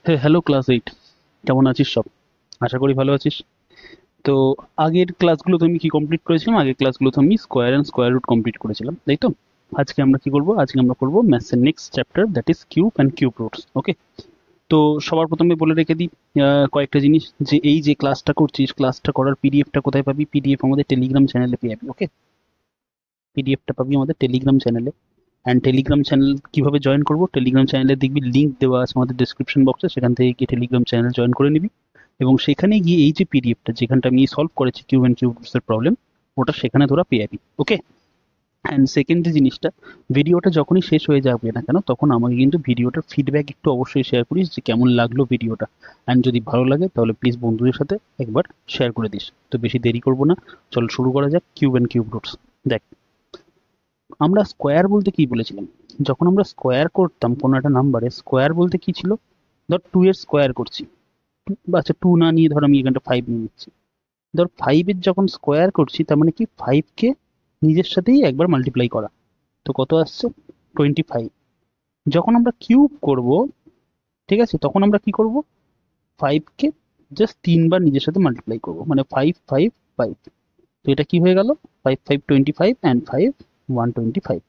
Hello class 8, কেমন আছিস সব? আশা করি ভালো আছিস। তো আগের ক্লাসগুলোতে আমি কি কমপ্লিট করেছিলাম? আগের ক্লাসগুলোতে আমি square and square root complete করেছিলাম, তাই তো? আজকে আমরা কি করব? আজকে আমরা করব ম্যাথসের next chapter, that is cube and cube roots. Okay, তো সবার প্রথমে বলে রেখে দিই কয়েকটা জিনিস, যে এই যে ক্লাসটা করছিস, ক্লাসটা করার পিডিএফটা কোথায় পাবি? পিডিএফ আমাদের টেলিগ্রাম চ্যানেলে পেয়ে যাবি। ওকে, পিডিএফটা পাবি আমাদের টেলিগ্রাম চ্যানেলে। অ্যান্ড টেলিগ্রাম চ্যানেল কিভাবে জয়েন করবো? টেলিগ্রাম চ্যানেলে দেখবি লিঙ্ক দেওয়া আছে আমাদের ডিসক্রিপশন বক্সে, সেখান থেকে গিয়ে টেলিগ্রাম চ্যানেল জয়েন করে নিবি। এবং সেখানে গিয়ে এই যে পিডিএফটা যেখানটা আমি সলভ করেছি কিউব অ্যান্ড কিউব এর প্রবলেম, ওটা সেখানে তোরা পেয়ে যাবি। ওকে, অ্যান্ড সেকেন্ড যে জিনিসটা, ভিডিওটা যখনই শেষ হয়ে যাবে না কেন, তখন আমাকে কিন্তু ভিডিওটার ফিডব্যাক একটু অবশ্যই শেয়ার করিস, যে কেমন লাগলো ভিডিওটা। অ্যান্ড যদি ভালো লাগে তাহলে প্লিজ বন্ধুদের সাথে একবার শেয়ার করে দিস। তো বেশি দেরি করবো না, চল শুরু করা যাক কিউব অ্যান্ড কিউব রুটস। দেখ, আমরা স্কোয়ার বলতে কি বলেছিলাম? যখন আমরা স্কোয়ার করতাম কোনো একটা নাম্বারে, স্কোয়ার বলতে কি ছিল? ধর 2 এর স্কোয়ার করছি, আচ্ছা 2 না নিয়ে ধর আমি এখানটা 5 নিয়ে নিচ্ছি। ধর 5 এর যখন স্কোয়ার করছি, তার মানে কি 5 কে নিজের সাথেই একবার মাল্টিপ্লাই করা। তো কত আসছে? 25। যখন আমরা কিউব করব, ঠিক আছে, তখন আমরা কি করব? 5 কে জাস্ট 3 বার নিজের সাথে মাল্টিপ্লাই করব, মানে 5 5 5। তো এটা কি হয়ে গেল? 5 5 25 অ্যান্ড 5 125।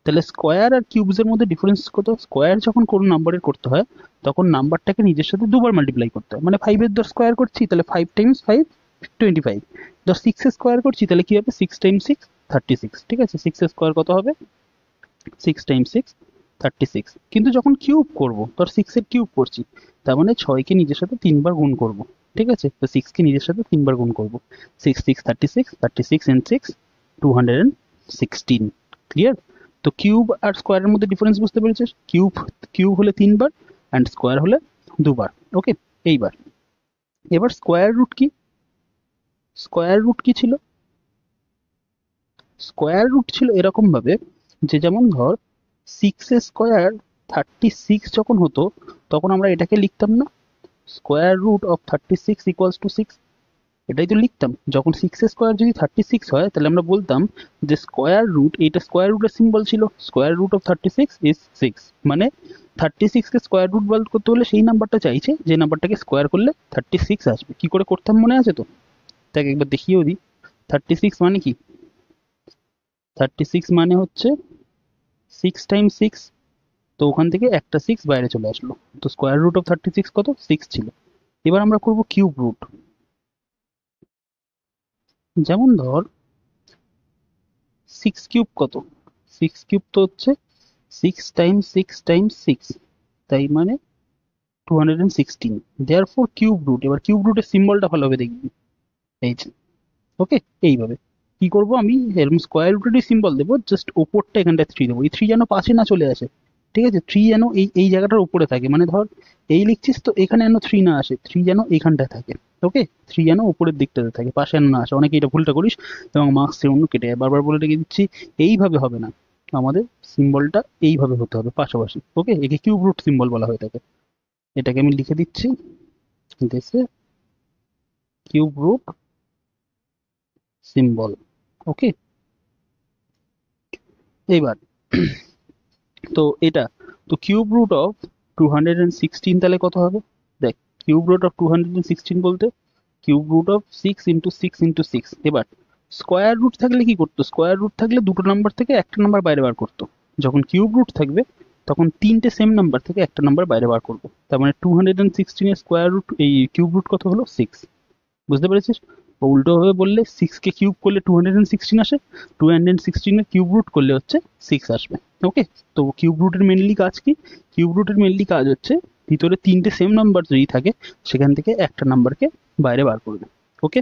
তাহলে স্কোয়ার আর কিউবস এর মধ্যে ডিফারেন্স কত? স্কোয়ার যখন কোনো নাম্বারের করতে হয়, তখন নাম্বারটাকে নিজের সাথে দুবার মাল্টিপ্লাই করতে হয়। মানে 5 এর ধর স্কোয়ার করছি, তাহলে 5 টাইমস 5 25। ধর 6 এর স্কোয়ার করছি, তাহলে কি হবে? 6 টাইমস 6 36। ঠিক আছে, 6 এর স্কোয়ার কত হবে? 6 টাইমস 6 36। কিন্তু যখন কিউব করব, ধর 6 এর কিউব করছি, তার মানে 6 কে নিজের সাথে 3 বার গুণ করব। ঠিক আছে, তো 6 কে নিজের সাথে 3 বার গুণ করব। 6 6 36, 36 and 6 216। ক্লিয়ার? তো কিউব আর স্কোয়ারের মধ্যে ডিফারেন্স বুঝতে পেরেছিস? কিউব কিউব হলে 3 বার, অ্যান্ড স্কোয়ার হলে 2 বার। ওকে, এইবার এবার স্কোয়ার রুট কি? স্কোয়ার রুট কি ছিল? স্কোয়ার রুট ছিল এরকম ভাবে, যে যেমন ধর 6 স্কোয়ার 36 যখন হতো, তখন আমরা এটাকে লিখতাম না, square root of 36 equals to 6। এটাই তো লিখতাম। যখন 6 স্কোয়ার যদি 36 হয়, তাহলে আমরা বলতাম যে স্কোয়ার রুট, এইটা স্কোয়ার রুটের সিম্বল ছিল, স্কোয়ার রুট অফ 36 ইজ 6। মানে 36 কে স্কোয়ার রুট বল করতে হলে সেই নাম্বারটা চাইছে যে নাম্বারটাকে স্কোয়ার করলে 36 আসবে। কি করে করতাম মনে আছে তো? তাকে একবার দেখিয়েও দিই। 36 মানে কি? 36 মানে হচ্ছে 6 টাইমস 6। তো ওখান থেকে একটা 6 বাইরে চলে আসলো। তো স্কোয়ার রুট অফ 36 কত? 6 ছিল। এবার আমরা করব কিউব রুট। যেমন ধর 6 কিউব কত? 6 কিউব তো হচ্ছে 6 টাইমস 6 টাইমস 6, তাই মানে 216। দেয়ার ফোর কিউব রুট। এবার কিউব রুটের সিম্বলটা ভালোভাবে দেখবি, এই যে। ওকে, এইভাবে কি করব? আমি এরকম স্কোয়ার রুটেরই সিম্বল দেবো, জাস্ট ওপরটা এখানটায় 3 দেবো। এই 3 যেন পাশে না চলে আসে। ঠিক আছে, 3 যেন এই এই জায়গাটার উপরে থাকে। মানে ধর এই লিখছিস, তো এখানে যেন 3 না আসে, 3 যেন এইখানটায় থাকে। ওকে, 3 যেন উপরের দিকটাতে থাকে, পাশে যেন না আসে। অনেকে এটা ভুলটা করিস এবং মার্কস অন্য কেটে যায়। বারবার বলে রেখে দিচ্ছি, এইভাবে হবে না। আমাদের সিম্বলটা এইভাবে হতে হবে, পাশাপাশি। ওকে, একে কিউব রুট সিম্বল বলা হয়ে থাকে। এটাকে আমি লিখে দিচ্ছি, দিস কিউব রুট সিম্বল। ওকে, এইবার তো এটা, তো কিউব রুট অফ 216 তাহলে কত হবে? দেখ, কিউব রুট অফ 216 বলতে cube root of 6 into 6 into 6। এবার স্কোয়ার রুট থাকলে কি করতো? স্কোয়ার রুট থাকলে দুটো নাম্বার থেকে একটা নাম্বার বাইরে বার করতো। যখন কিউব রুট থাকবে, তখন তিনটে সেম নাম্বার থেকে একটা নাম্বার বাইরে বার করবো। তার মানে 216 এর স্কোয়ার রুট, এই কিউব রুট কত হলো? 6। বুঝতে পেরেছিস? উল্টো ভাবে বললে 6 কে কিউব করলে 216 আসে, 216 এর কিউব রুট করলে হচ্ছে 6 আসবে। ওকে, তো কিউব রুটের মেনলি কাজ কি? কিউব রুটের মেনলি কাজ হচ্ছে ভিতরে তিনটে সেম নাম্বার যদি থাকে, সেখান থেকে একটা নাম্বারকে বাইরে বার করবে। ওকে,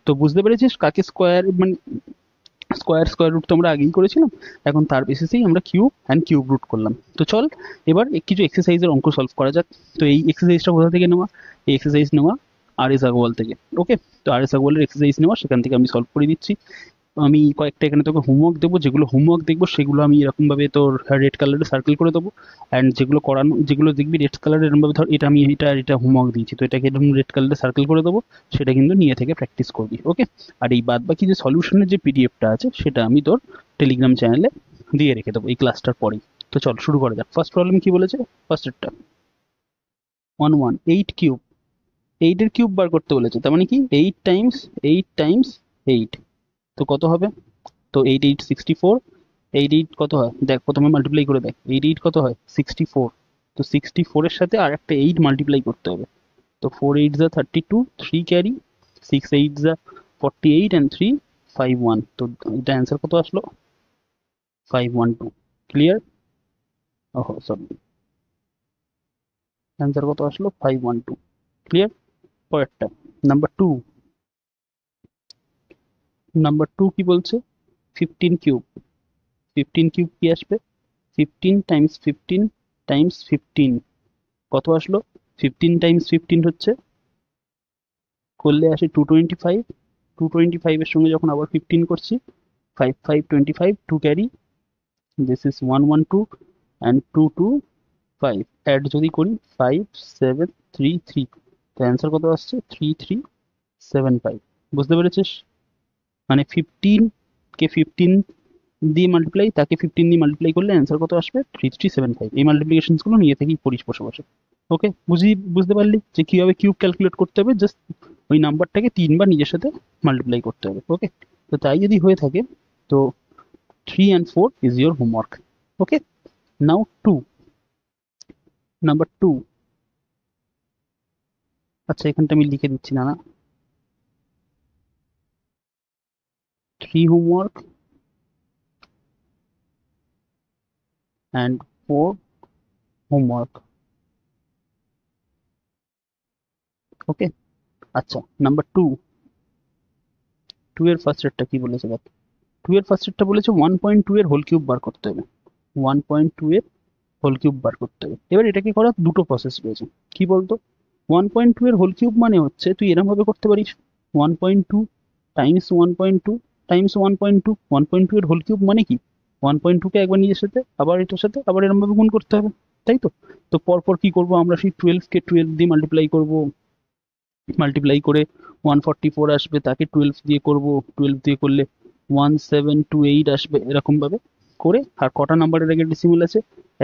তো বুঝতে পেরেছিস কাকে স্কোয়ার, মানে স্কোয়ার স্কোয়ার রুট তো আমরা আগেই করেছিলাম। এখন তার বেসিসেই আমরা কিউব অ্যান্ড কিউব রুট করলাম। তো চল এবার কিছু এক্সারসাইজের অঙ্ক সলভ করা যাক। তো এই এক্সারসাইজটা কোথা থেকে নেওয়া? এই এক্সারসাইজ নেওয়া আর এস আগরওয়াল থেকে। ওকে, তো আর এস আগরওয়ালের এক্সারসাইজ নেওয়া, সেখান থেকে আমি সলভ করে দিচ্ছি। আমি কয়েকটা এখানে তোকে হোমওয়ার্ক দেবো, যেগুলো হোমওয়ার্ক দেখবো সেগুলো আমি এরকমভাবে তোর রেড কালারে সার্কেল করে দেবো। অ্যান্ড যেগুলো করানো, যেগুলো দেখবি রেড কালার, এরকমভাবে ধর এটা আমি এটা এটা হোমওয়ার্ক দিয়েছি, তো এটাকে এরকম রেড কালারে সার্কেল করে দেবো। সেটা কিন্তু নিয়ে থেকে প্র্যাকটিস করবি। ওকে, আর এই বাদ বাকি যে সলিউশনের যে পিডিএফটা আছে, সেটা আমি তোর টেলিগ্রাম চ্যানেলে দিয়ে রেখে দেবো এই ক্লাসটার পরেই। তো চল শুরু করা যাক। ফার্স্ট প্রবলেম কি বলেছে? ফার্স্ট এরটা, 1 8 কিউব, 8 এর কিউব বার করতে বলেছে, তার মানে কি 8 টাইমস 8 টাইমস 8, তো কত হবে? তো 8 8 64, 8 8 কত হয় দেখ, প্রথমে মাল্টিপ্লাই করে দেখ, 8 8 কত হয় 64, তো 64 এর সাথে আর একটা 8 মাল্টিপ্লাই করতে হবে, তো 4 8 যা 32, 3 ক্যারি, 6 8 যা 48 and 3 5 1, তো এটা অ্যান্সার কত আসলো 512, ক্লিয়ার? ওহো সরি, অ্যান্সার কত আসলো 512, ক্লিয়ার? পরেরটা নাম্বার 2, নাম্বার 2 কি বলছে 15 কিউব, 15 কিউব কি আসবে 15 টাইমস 15 টাইমস 15, কত আসলো 15 টাইমস 15 হচ্ছে, করলে আসে 225, 225 এর সঙ্গে যখন আবার 15 করছি 5 5 25, 2 carry, this is 112 and 2 2 5, add যদি করি 5 7 3 3, তো অ্যান্সার কত আসছে 3375, বুঝতে পেরেছিস? মানে 15 কে 15 দিয়ে মাল্টিপ্লাই, তাকে 15 দিয়ে মাল্টিপ্লাই করলে অ্যান্সার কত আসবে 3375, এই মাল্টিপ্লিকেশনস গুলো নিজে থেকেই করিস বসে বসে। ওকে, বুঝতে পারলি যে কিভাবে কিউব ক্যালকুলেট করতে হবে, জাস্ট ওই নাম্বারটাকে 3 বার নিজের সাথে মাল্টিপ্লাই করতে হবে। ওকে, তো তাই যদি হয়ে থাকে তো 3 and 4 is your homework. Okay, now 2, number 2, আচ্ছা এখানটা আমি লিখে দিচ্ছি না, 3 homework and 4 homework. ওকে, আচ্ছা নাম্বার 2, 2 এর ফার্স্ট সেটটা কি বলেছে দেখ, 2 এর ফার্স্ট সেটটা বলেছে 1.2 এর হোল কিউব বার করতে হবে, 1.2 এর হোল কিউব বার করতে হবে। এবার এটাকে করার দুটো প্রসেস রয়েছে, কি বলতো 1.2 এর হোল কিউব মানে হচ্ছে তুই এরকম ভাবে করতে পারিস 1.2 টাইমস 1.2 টাইমস 1.2, 1.2 এর হোল কিউব মানে কি 1.2 কে একবার নিজের সাথে আবার এটার সাথে আবার এরকম ভাবে গুণ করতে হবে, তাই তো? তো পরপর কি করব আমরা, সেই 12 কে 12 দিয়ে মাল্টিপ্লাই করব, মাল্টিপ্লাই করে 144 আসবে, তাকে 12 দিয়ে করব, 12 দিয়ে করলে 1728 আসবে, এরকম ভাবে করে। আর কটা নাম্বারের আগে ডেসিমেল আছে,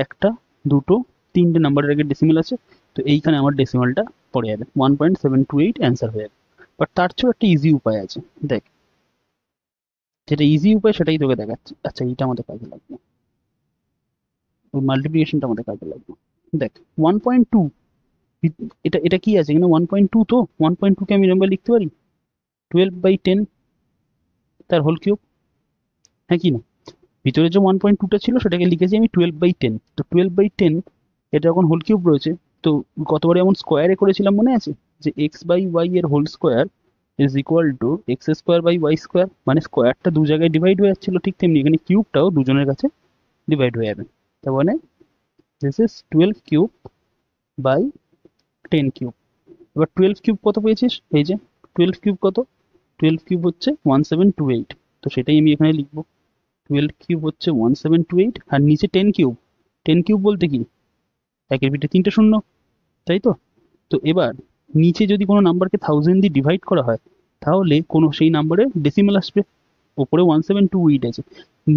একটা, দুটো, তিনটে নাম্বারের আগে ডেসিমেল আছে, তো এইখানে আমার ডেসিমেলটা পড়ে যাবে, 1.728 অ্যান্সার হয়ে যাবে। বাট তার চেয়েও একটা ইজি উপায় আছে, দেখ যেটা ইজি উপায় সেটাই তোকে দেখাচ্ছি। আচ্ছা এইটা আমাদের কাজে লাগবে, ওই মাল্টিপ্লিকেশনটা আমাদের কাজে লাগবে। দেখ 1.2, এটা এটা কি আছে এখানে 1.2, তো 1.2 কে আমি এরকম লিখতে পারি 12/10 তার হোল কিউব, হ্যাঁ কি না? ভিতরে যে 1.2টা ছিল সেটাকে লিখেছি আমি 12/10, তো 12/10 এটা যখন হোল কিউব রয়েছে, তো গতবারে এমন স্কোয়ারে করেছিলাম মনে আছে, যে এক্স বাই ওয়াই এর whole square is equal to x square by y square, মানে স্কোয়ারটা দু জায়গায় ডিভাইড হয়ে যাচ্ছিল, ঠিক তেমনি এখানে কিউবটাও দুজনের কাছে ডিভাইড হয়ে যাবে, তার মানে this is 12 cube by 10 cube. এবার 12 কিউব কত পেয়েছিস, এই যে 12 কিউব কত, 12 কিউব হচ্ছে 1728, তো সেটাই আমি এখানে লিখবো, 12 কিউব হচ্ছে 1728, আর নিচে 10 কিউব, 10 কিউব বলতে কি একের পিঠে তিনটে শূন্য, তাই তো? তো এবার নিচে যদি কোনো নাম্বারকে 1000 দিয়ে ডিভাইড করা হয় তাহলে কোনো সেই নাম্বারে ডেসিমাল আসবে, ওপরে 1728 আছে,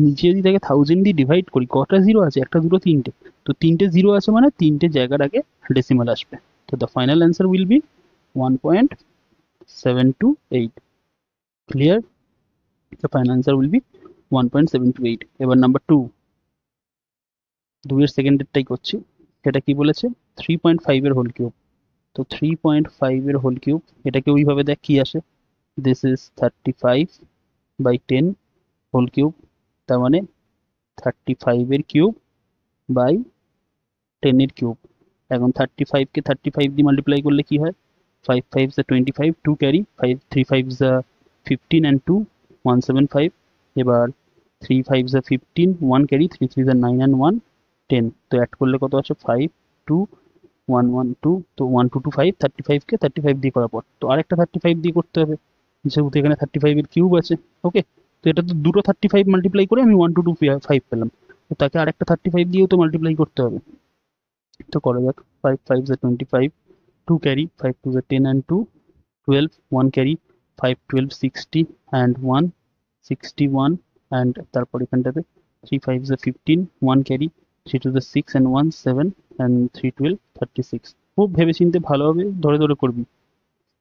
নিচে যদি তাকে 1000 দিয়ে ডিভাইড করি কটা জিরো আছে, একটা দুটো তিনটে, তো তিনটে জিরো আছে মানে তিনটে জায়গার আগে ডেসিমাল আসবে, তো the final answer will be 1.728, clear? The final answer will be 1.728। এবার নাম্বার 2, দুইয়ের সেকেন্ডেরটাই করছি, সেটা কি বলেছে 3.5 এর হোল কিউব, তো 3.5 এর হোল কিউব এটাকে ওইভাবে দেখ কি আসে, দিস ইজ 35/10 হোল কিউব, তার মানে 35 এর কিউব বাই 10 এর কিউব। এখন 35 কে 35 দিয়ে মাল্টিপ্লাই করলে কি হয়, 5 5 যা 25, 2 ক্যারি, 5 3 5 যা 15 and 2 175, এবার 3 5 যা 15, 1 ক্যারি, 3 3 যা 9 and 1 10, তো অ্যাড করলে কত আছে 5 2 1 1 2, তো 1 2 2 5, 35 কে 35 দিয়ে করার পর তো আরেকটা 35 দিয়ে করতে হবে, যেহেতু এখানে 35 এর কিউব আছে। ওকে, তো এটা তো দুটো 35 মাল্টিপ্লাই করে আমি 1 2 2 5 পেলাম, তো তাকে আরেকটা 35 দিয়েও তো মাল্টিপ্লাই করতে হবে, তো করা যাক 5 5 যা 25, 2 ক্যারি, 5 2 যা 10 and 2 12, 1 ক্যারি, 5 12 60 and 1 61, and তারপর এখানটাতে 3 5 যা 15, 1 ক্যারি, 3 2 যা 6 and 1 7 and 3 12 36। খুব ভেবেচিন্তে ভালোভাবে ধরে ধরে করবি।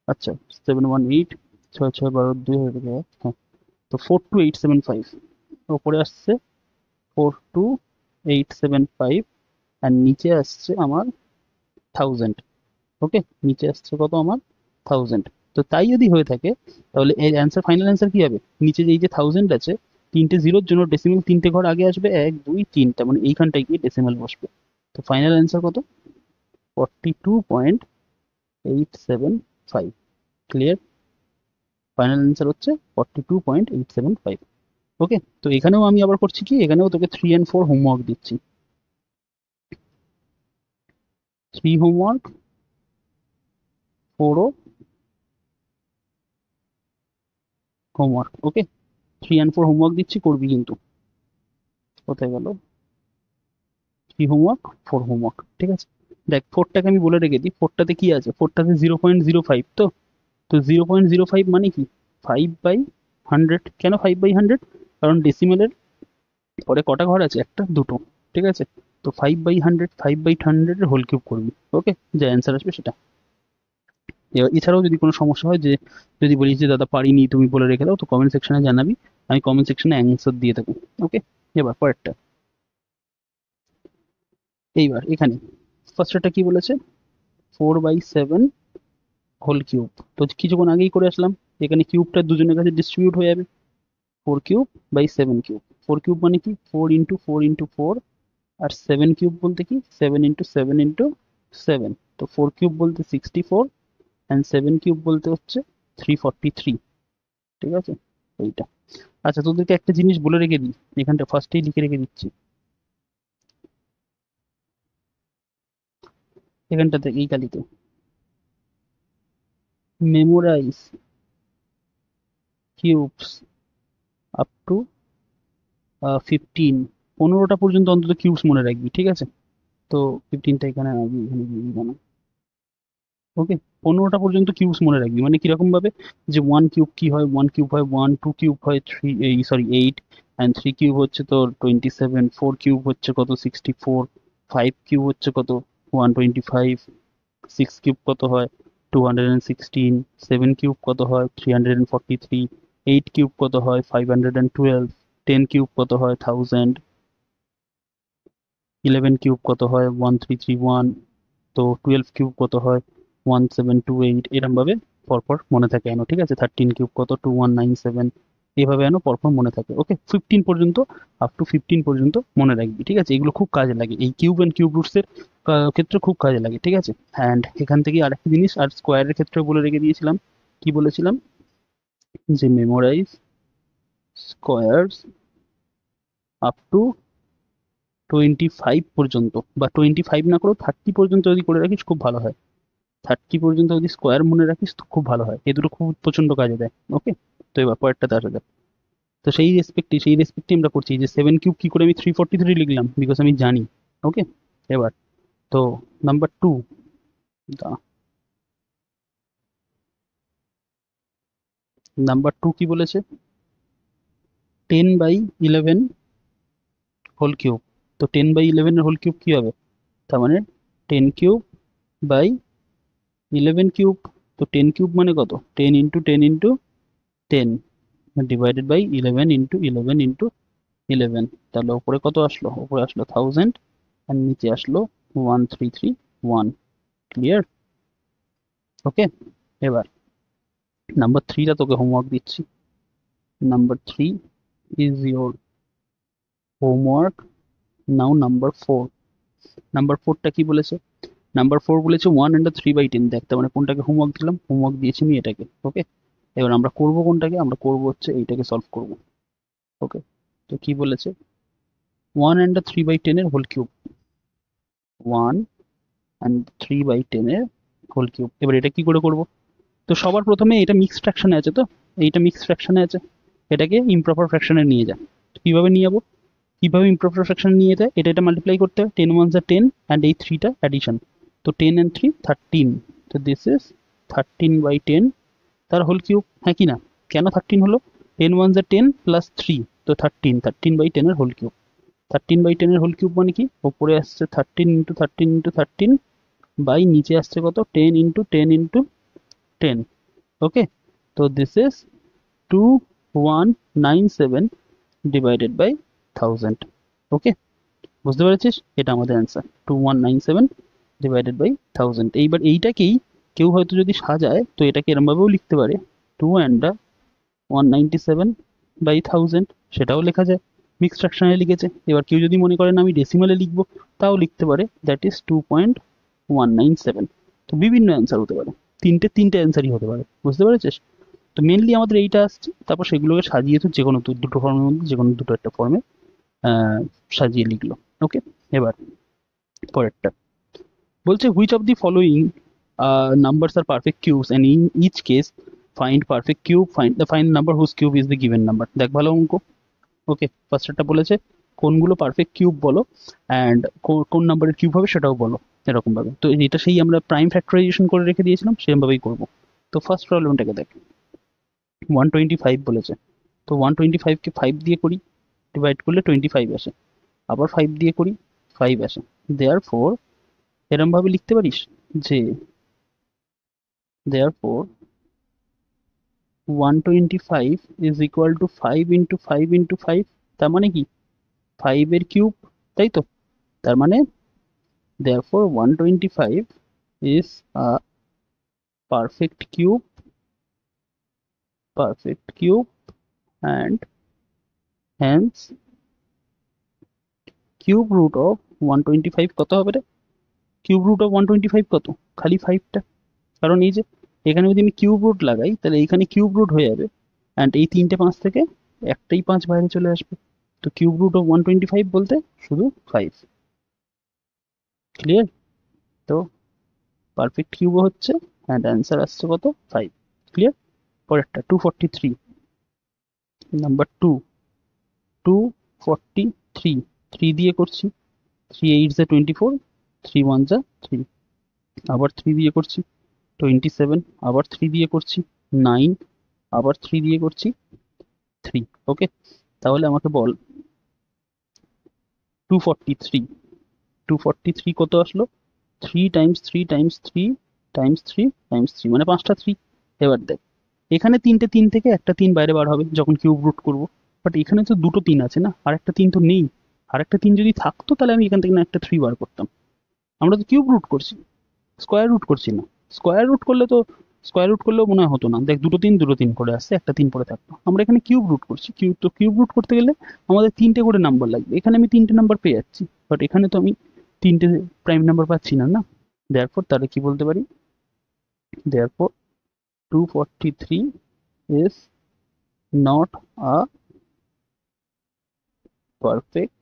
আচ্ছা, 718, 6 6 12 2 হয়ে গেছে। হ্যাঁ, তো 42875 ওপরে আসছে 42875, আর নিচে আসছে আমার 1000। ওকে, নিচে আসছে কত আমার 1000। তো তাই যদি হয়ে থাকে তাহলে এর অ্যান্সার, ফাইনাল অ্যান্সার কি হবে? নিচে যে এই যে 1000 আছে, তিনটে জিরোর জন্য ডেসিমেল তিনটে ঘর আগে আসবে, 1 2 3, তার মানে এইখানটায় গিয়ে ডেসিমেল বসবে। তো ফাইনাল অ্যান্সার কত? 42.875। ক্লিয়ার? ফাইনাল অ্যান্সার হচ্ছে 42.875। ওকে, তো এখানেও আমি আবার করছি কি, এখানেও তোকে 3 and 4 হোমওয়ার্ক দিচ্ছি। 3 হোমওয়ার্ক, 4ও হোমওয়ার্ক। ওকে, 3 and 4 হোমওয়ার্ক দিচ্ছি, করবি কিন্তু। কোথায় গেল? 3 হোমওয়ার্ক, 4 হোমওয়ার্ক, ঠিক আছে। দেখ, 4টাকে আমি বলে রেখে দিই, 4টাতে কি আছে? 4টাতে 0.05। তো তো 0.05 মানে কি? 5/100। কেন 5/100? কারণ ডেসিমেলের পরে কটা ঘর আছে? একটা, দুটো, ঠিক আছে। তো 5/100, 5/100 এর হোল কিউব করবি। ওকে, যা অ্যান্সার আসবে সেটা। এবার এছাড়াও যদি কোনো সমস্যা হয়, যে যদি বলিস যে দাদা পারিনি, তুমি বলে রেখে দাও, তো কমেন্ট সেকশনে জানাবি, আমি কমেন্ট সেকশনে অ্যান্সার দিয়ে দেবো। ওকে, এবার পরেরটা। এইবার এখানে ফার্স্টটা কি বলেছে? 4/7 হোল কিউব। তো কিছুক্ষণ আগেই করে আসলাম, এখানে কিউবটা দুজনের কাছে ডিস্ট্রিবিউট হয়ে যাবে। 4³/7 কিউব। 4 কিউব মানে কি? 4 × 4 × 4। আর 7 কিউব বলতে কি? 7 × 7 × 7। তো 4 কিউব বলতে 64, অ্যান্ড 7 কিউব বলতে হচ্ছে 343। ঠিক আছে, এইটা। আচ্ছা, তোদেরকে একটা জিনিস বলে রেখে দিই, এখানটা ফার্স্টেই লিখে রেখে দিচ্ছি, এখানটাতে এই কালিতে, মেমোরাইজ কিউবস আপ টু 15। 15টা পর্যন্ত অন্তত কিউবস মনে রাখবি, ঠিক আছে। তো 15টা এখানে রাখবি, এখানে কেন? ওকে, 15টা পর্যন্ত কিউবস মনে রাখবি। মানে কিরকম ভাবে? যে 1 কিউব কি হয়? 1 কিউব হয় 1, 2 কিউব হয় 3, এই সরি 8, অ্যান্ড 3 কিউব হচ্ছে তোর 27, 4 কিউব হচ্ছে কত? 64, 5 কিউব হচ্ছে কত? 125, 6 কিউব কত হয়? 216, 7 কিউব কত হয়? 343, 8 কিউব কত হয়? 512, 10 কিউব কত হয়? 1000, 11 কিউব কত হয়? 1331, তো 12 কিউব কত হয়? 1728। এরকম ভাবে পরপর মনে থাকে এনো, ঠিক আছে। 13 কিউব কত? 2197। এভাবে এনো পরপর মনে থাকে। ওকে, 15 পর্যন্ত, আপ টু 15 পর্যন্ত মনে রাখবি, ঠিক আছে। এগুলো খুব কাজে লাগে, এই কিউব অ্যান্ড কিউব রুটস এর ক্ষেত্রে খুব কাজে লাগে, ঠিক আছে। অ্যান্ড এখান থেকে আরেকটা জিনিস, আর স্কোয়ারের ক্ষেত্রে বলে রেখে দিয়েছিলাম, কি বলেছিলাম? যে মেমোরাইজ স্কোয়ারস আপ টু 25 পর্যন্ত, বা 25 না করেও 30 পর্যন্ত যদি করে রাখিস খুব ভালো হয়। 30 পর্যন্ত যদি স্কোয়ার মনে রাখিস তো খুব ভালো হয়, এ দুটো খুব প্রচন্ড কাজে দেয়। ওকে, তো এবার পরেরটাতে আসা যাক। তো সেই রেসপেক্টে আমরা করছি যে 7 কিউব কি করে আমি 343 লিখলাম, বিকজ আমি জানি। ওকে, এবার তো নাম্বার 2, নাম্বার 2 কি বলেছে? 10/11 হোল কিউব। তো 10/11 এর হোল কিউব কি হবে? তার মানে 10 কিউব/11 কিউব। তো 10 কিউব মানে কত? 10 × 10 × 10 ডিভাইডেড বাই 11 × 11 × 11। তাহলে উপরে কত আসলো? উপরে আসলো 1000, আর নিচে আসলো 1331। ক্লিয়ার? ওকে, এবার নাম্বার 3টা তোকে হোমওয়ার্ক দিচ্ছি। Number 3 is your homework. Now number 4। Number 4টা কি বলেছে? নাম্বার 4 বলেছে 1/3/10। দেখ, তার মানে কোনটাকে হোমওয়ার্ক দিলাম? হোমওয়ার্ক দিয়েছি আমি এটাকে। ওকে, এবার আমরা করব কোনটাকে? আমরা করব হচ্ছে এইটাকে সলভ করব। ওকে, তো কি বলেছে? 1/3/10 এর হোল কিউব। 1/3/10 এর হোল কিউব। এবার এটা কি করে করব? তো সবার প্রথমে এটা মিক্সড ফ্র্যাকশনে আছে, তো এইটা মিক্সড ফ্র্যাকশনে আছে, এটাকে ইমপ্রপার ফ্র্যাকশনে নিয়ে যা। কিভাবে নিয়ে যাবো? কিভাবে ইমপ্রপার ফ্র্যাকশন নিয়ে যায়? এটা মাল্টিপ্লাই করতে হয়, 10 1s are 10, অ্যান্ড এই 3টা অ্যাডিশন। তো 10 and 3 13। তো দিস ইজ 13/10 তার হোল কিউব। হ্যাঁ কি না? কেন 13 হলো? 10 1s are 10 প্লাস 3, তো 13/10 এর হোল কিউব। 13/10 এর হোল কিউব মানে কি? ওপরে আসছে 13 × 13 × 13, বাই নিচে আসছে কত 10 ইন্টু 10 ইন্টু 10। ওকে, তো দিস ইজ 2197 ডিভাইডেড বাই 1000। ওকে, বুঝতে পেরেছিস? এটা আমাদের অ্যান্সার 2197 ডিভাইডেড বাই 1000। এইবার এইটাকেই কেউ হয়তো যদি সাজায় তো এটাকে এরমভাবেও লিখতে পারে 2 and 197 বাই 1000, সেটাও লেখা যায়। মিক্সড ফ্র্যাকশনে লিখেছে। এবার কেউ যদি মনে করেন আমি ডেসিমালে লিখবো, তাও লিখতে পারে, দ্যাট ইজ 2.197। তো বিভিন্ন অ্যান্সার হতে পারে, তিনটে অ্যান্সারই হতে পারে। বুঝতে পেরেছিস? তো মেনলি আমাদের এইটা আসছে, তারপর সেগুলোকে সাজিয়ে তো যে কোনো দুটো ফর্মের মধ্যে যে কোনো দুটো একটা ফর্মে সাজিয়ে লিখলো। ওকে, এবার পরেরটা বলছে which of the following numbers are perfect cubes and in each case find perfect cube, find the number whose cube is the given number। দেখ ভালো অঙ্ক। ওকে, ফার্স্টটা বলেছে কোনগুলো পারফেক্ট কিউব বলো, অ্যান্ড কোন নাম্বারের কিউব হবে সেটাও বলো, এরকম ভাবে। তো এটা সেই আমরা প্রাইম ফ্যাক্টরাইজেশন করে রেখে দিয়েছিলাম, সেরকম ভাবেই করবো। তো ফার্স্ট প্রবলেমটাকে দেখ, 125 বলেছে, তো 125কে 5 দিয়ে করি, ডিভাইড করলে 25 আসে, আবার 5 দিয়ে করি 5 আসে। দেয়ার ফোর এরম ভাবে লিখতে পারিস যে therefore 125 is equal to 5 into 5 into 5। তার মানে কি 5 এর কিউব, তাই তো? তার মানে therefore 125 is a perfect cube and hence cube root of 125 কত হবে রে? কিউব রুট অফ 125 কত? খালি 5টা। কারণ এই যে এখানে যদি আমি কিউব রুট লাগাই তাহলে এইখানে কিউব রুট হয়ে যাবে, অ্যান্ড এই 3টে 5 থেকে একটাই 5 বাইরে চলে আসবে। তো কিউব রুট অফ 125 বলতে শুধু 5। ক্লিয়ার? তো পারফেক্ট কিউব হচ্ছে, অ্যান্ড অ্যান্সার আসছে কত? 5। ক্লিয়ার? পরেরটা 243, নাম্বার 2, 243, 3 দিয়ে করছি, 3 8 যা 24, 3 1 যা 3, আবার 3 দিয়ে করছি 27, আবার 3 দিয়ে করছি 9, আবার 3 দিয়ে করছি 3। ওকে, তাহলে আমাকে বল 243, 243 কত আসলো? 3 টাইমস 3 টাইমস 3 টাইমস 3 টাইমস 3 মানে 5টা 3। এবার দেখ এখানে 3টে 3 থেকে একটা 3 বাইরে বার হবে যখন কিউব রুট করব, বাট এখানে তো দুটো 3 আছে না, আর একটা 3 তো নেই। আর একটা 3 যদি থাকতো তাহলে আমি এখান থেকে না একটা 3 বার করতাম। আমরা তো কিউব রুট করছি, স্কোয়ার রুট করছি না। স্কোয়ার রুট করলে তো স্কোয়ার রুট করলেও মনে হয় হতো না, দেখ দুটো 3 করে আসছে, একটা 3 পরে থাকতো। আমরা এখানে কিউব রুট করছি, কিউব রুট করতে গেলে আমাদের 3টে করে নাম্বার লাগবে। এখানে আমি 3টে নাম্বার পেয়ে যাচ্ছি, বাট এখানে তো আমি 3টে প্রাইম নাম্বার পাচ্ছি না। না, দেয়ারফর তাহলে কি বলতে পারি? Therefore 243 is not a perfect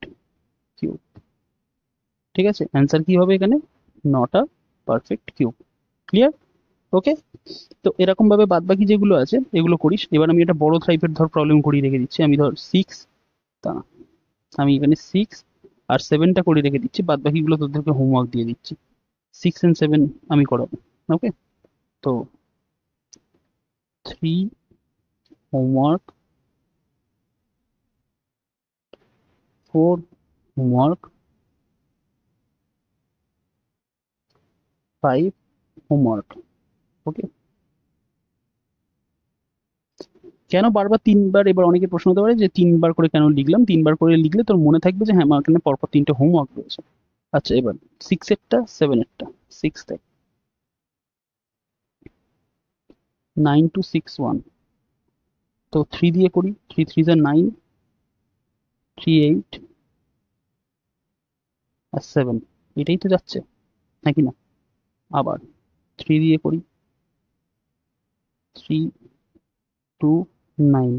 cube। ঠিক আছে, অ্যান্সার কি হবে এখানে? Not a perfect cube. Clear? Okay, তো এরকম ভাবে বাদ বাকি যেগুলো আছে এগুলো করিস। এবার আমি একটা বড় টাইপের ধর প্রবলেম করিয়ে রেখে দিচ্ছি। আমি ধর 6, তা আমি এখানে 6 আর 7টা করে রেখে দিচ্ছি, বাদ বাকিগুলো তোদেরকে হোমওয়ার্ক দিয়ে দিচ্ছি। 6 and 7 আমি করাবো। ওকে, তো 3 হোমওয়ার্ক, 4 হোমওয়ার্ক, 5 হোমওয়ার্ক। ওকে, কেন বারবার 3বার? এবার অনেকে প্রশ্ন হতে পারে যে 3বার করে কেন লিখলাম? 3বার করে লিখলে তোর মনে থাকবে যে হ্যাঁ আমার এখানে পরপর 3টে হোমওয়ার্ক রয়েছে। আচ্ছা, এবার 6 এরটা 7 এরটা। 6 দেখ 9 2 6 1, তো 3 দিয়ে করি, 3 3 যা 9, 3 8 আর 7, এটাই তো যাচ্ছে নাকি না? আবার 3 দিয়ে করি, 3 2 9,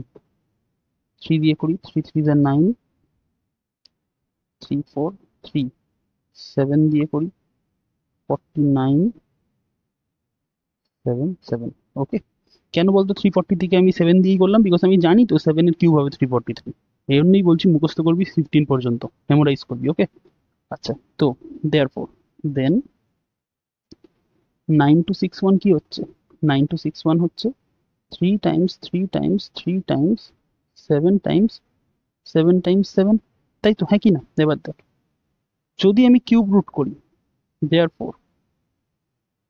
3 দিয়ে করি, 3 3 যা 9, 3 4 3, 7 দিয়ে করি 49 7 7। ওকে, কেন বলতো 340 থেকে আমি 7 দিয়েই করলাম? বিকজ আমি জানি তো 7 এর কিউব হবে 343। এই জন্যই বলছি মুখস্থ করবি 15 পর্যন্ত, মেমোরাইজ করবি। ওকে, আচ্ছা, তো দেয়ারফর দেন 9 টু 6 1 কি হচ্ছে? 9 টু 6 1 হচ্ছে 3 times 3 times 3 Times 7 times 7 times 7, তাই তো? হ্যাঁ কি না? এবার দেখ যদি আমি কিউব রুট করি, দেয়ারফর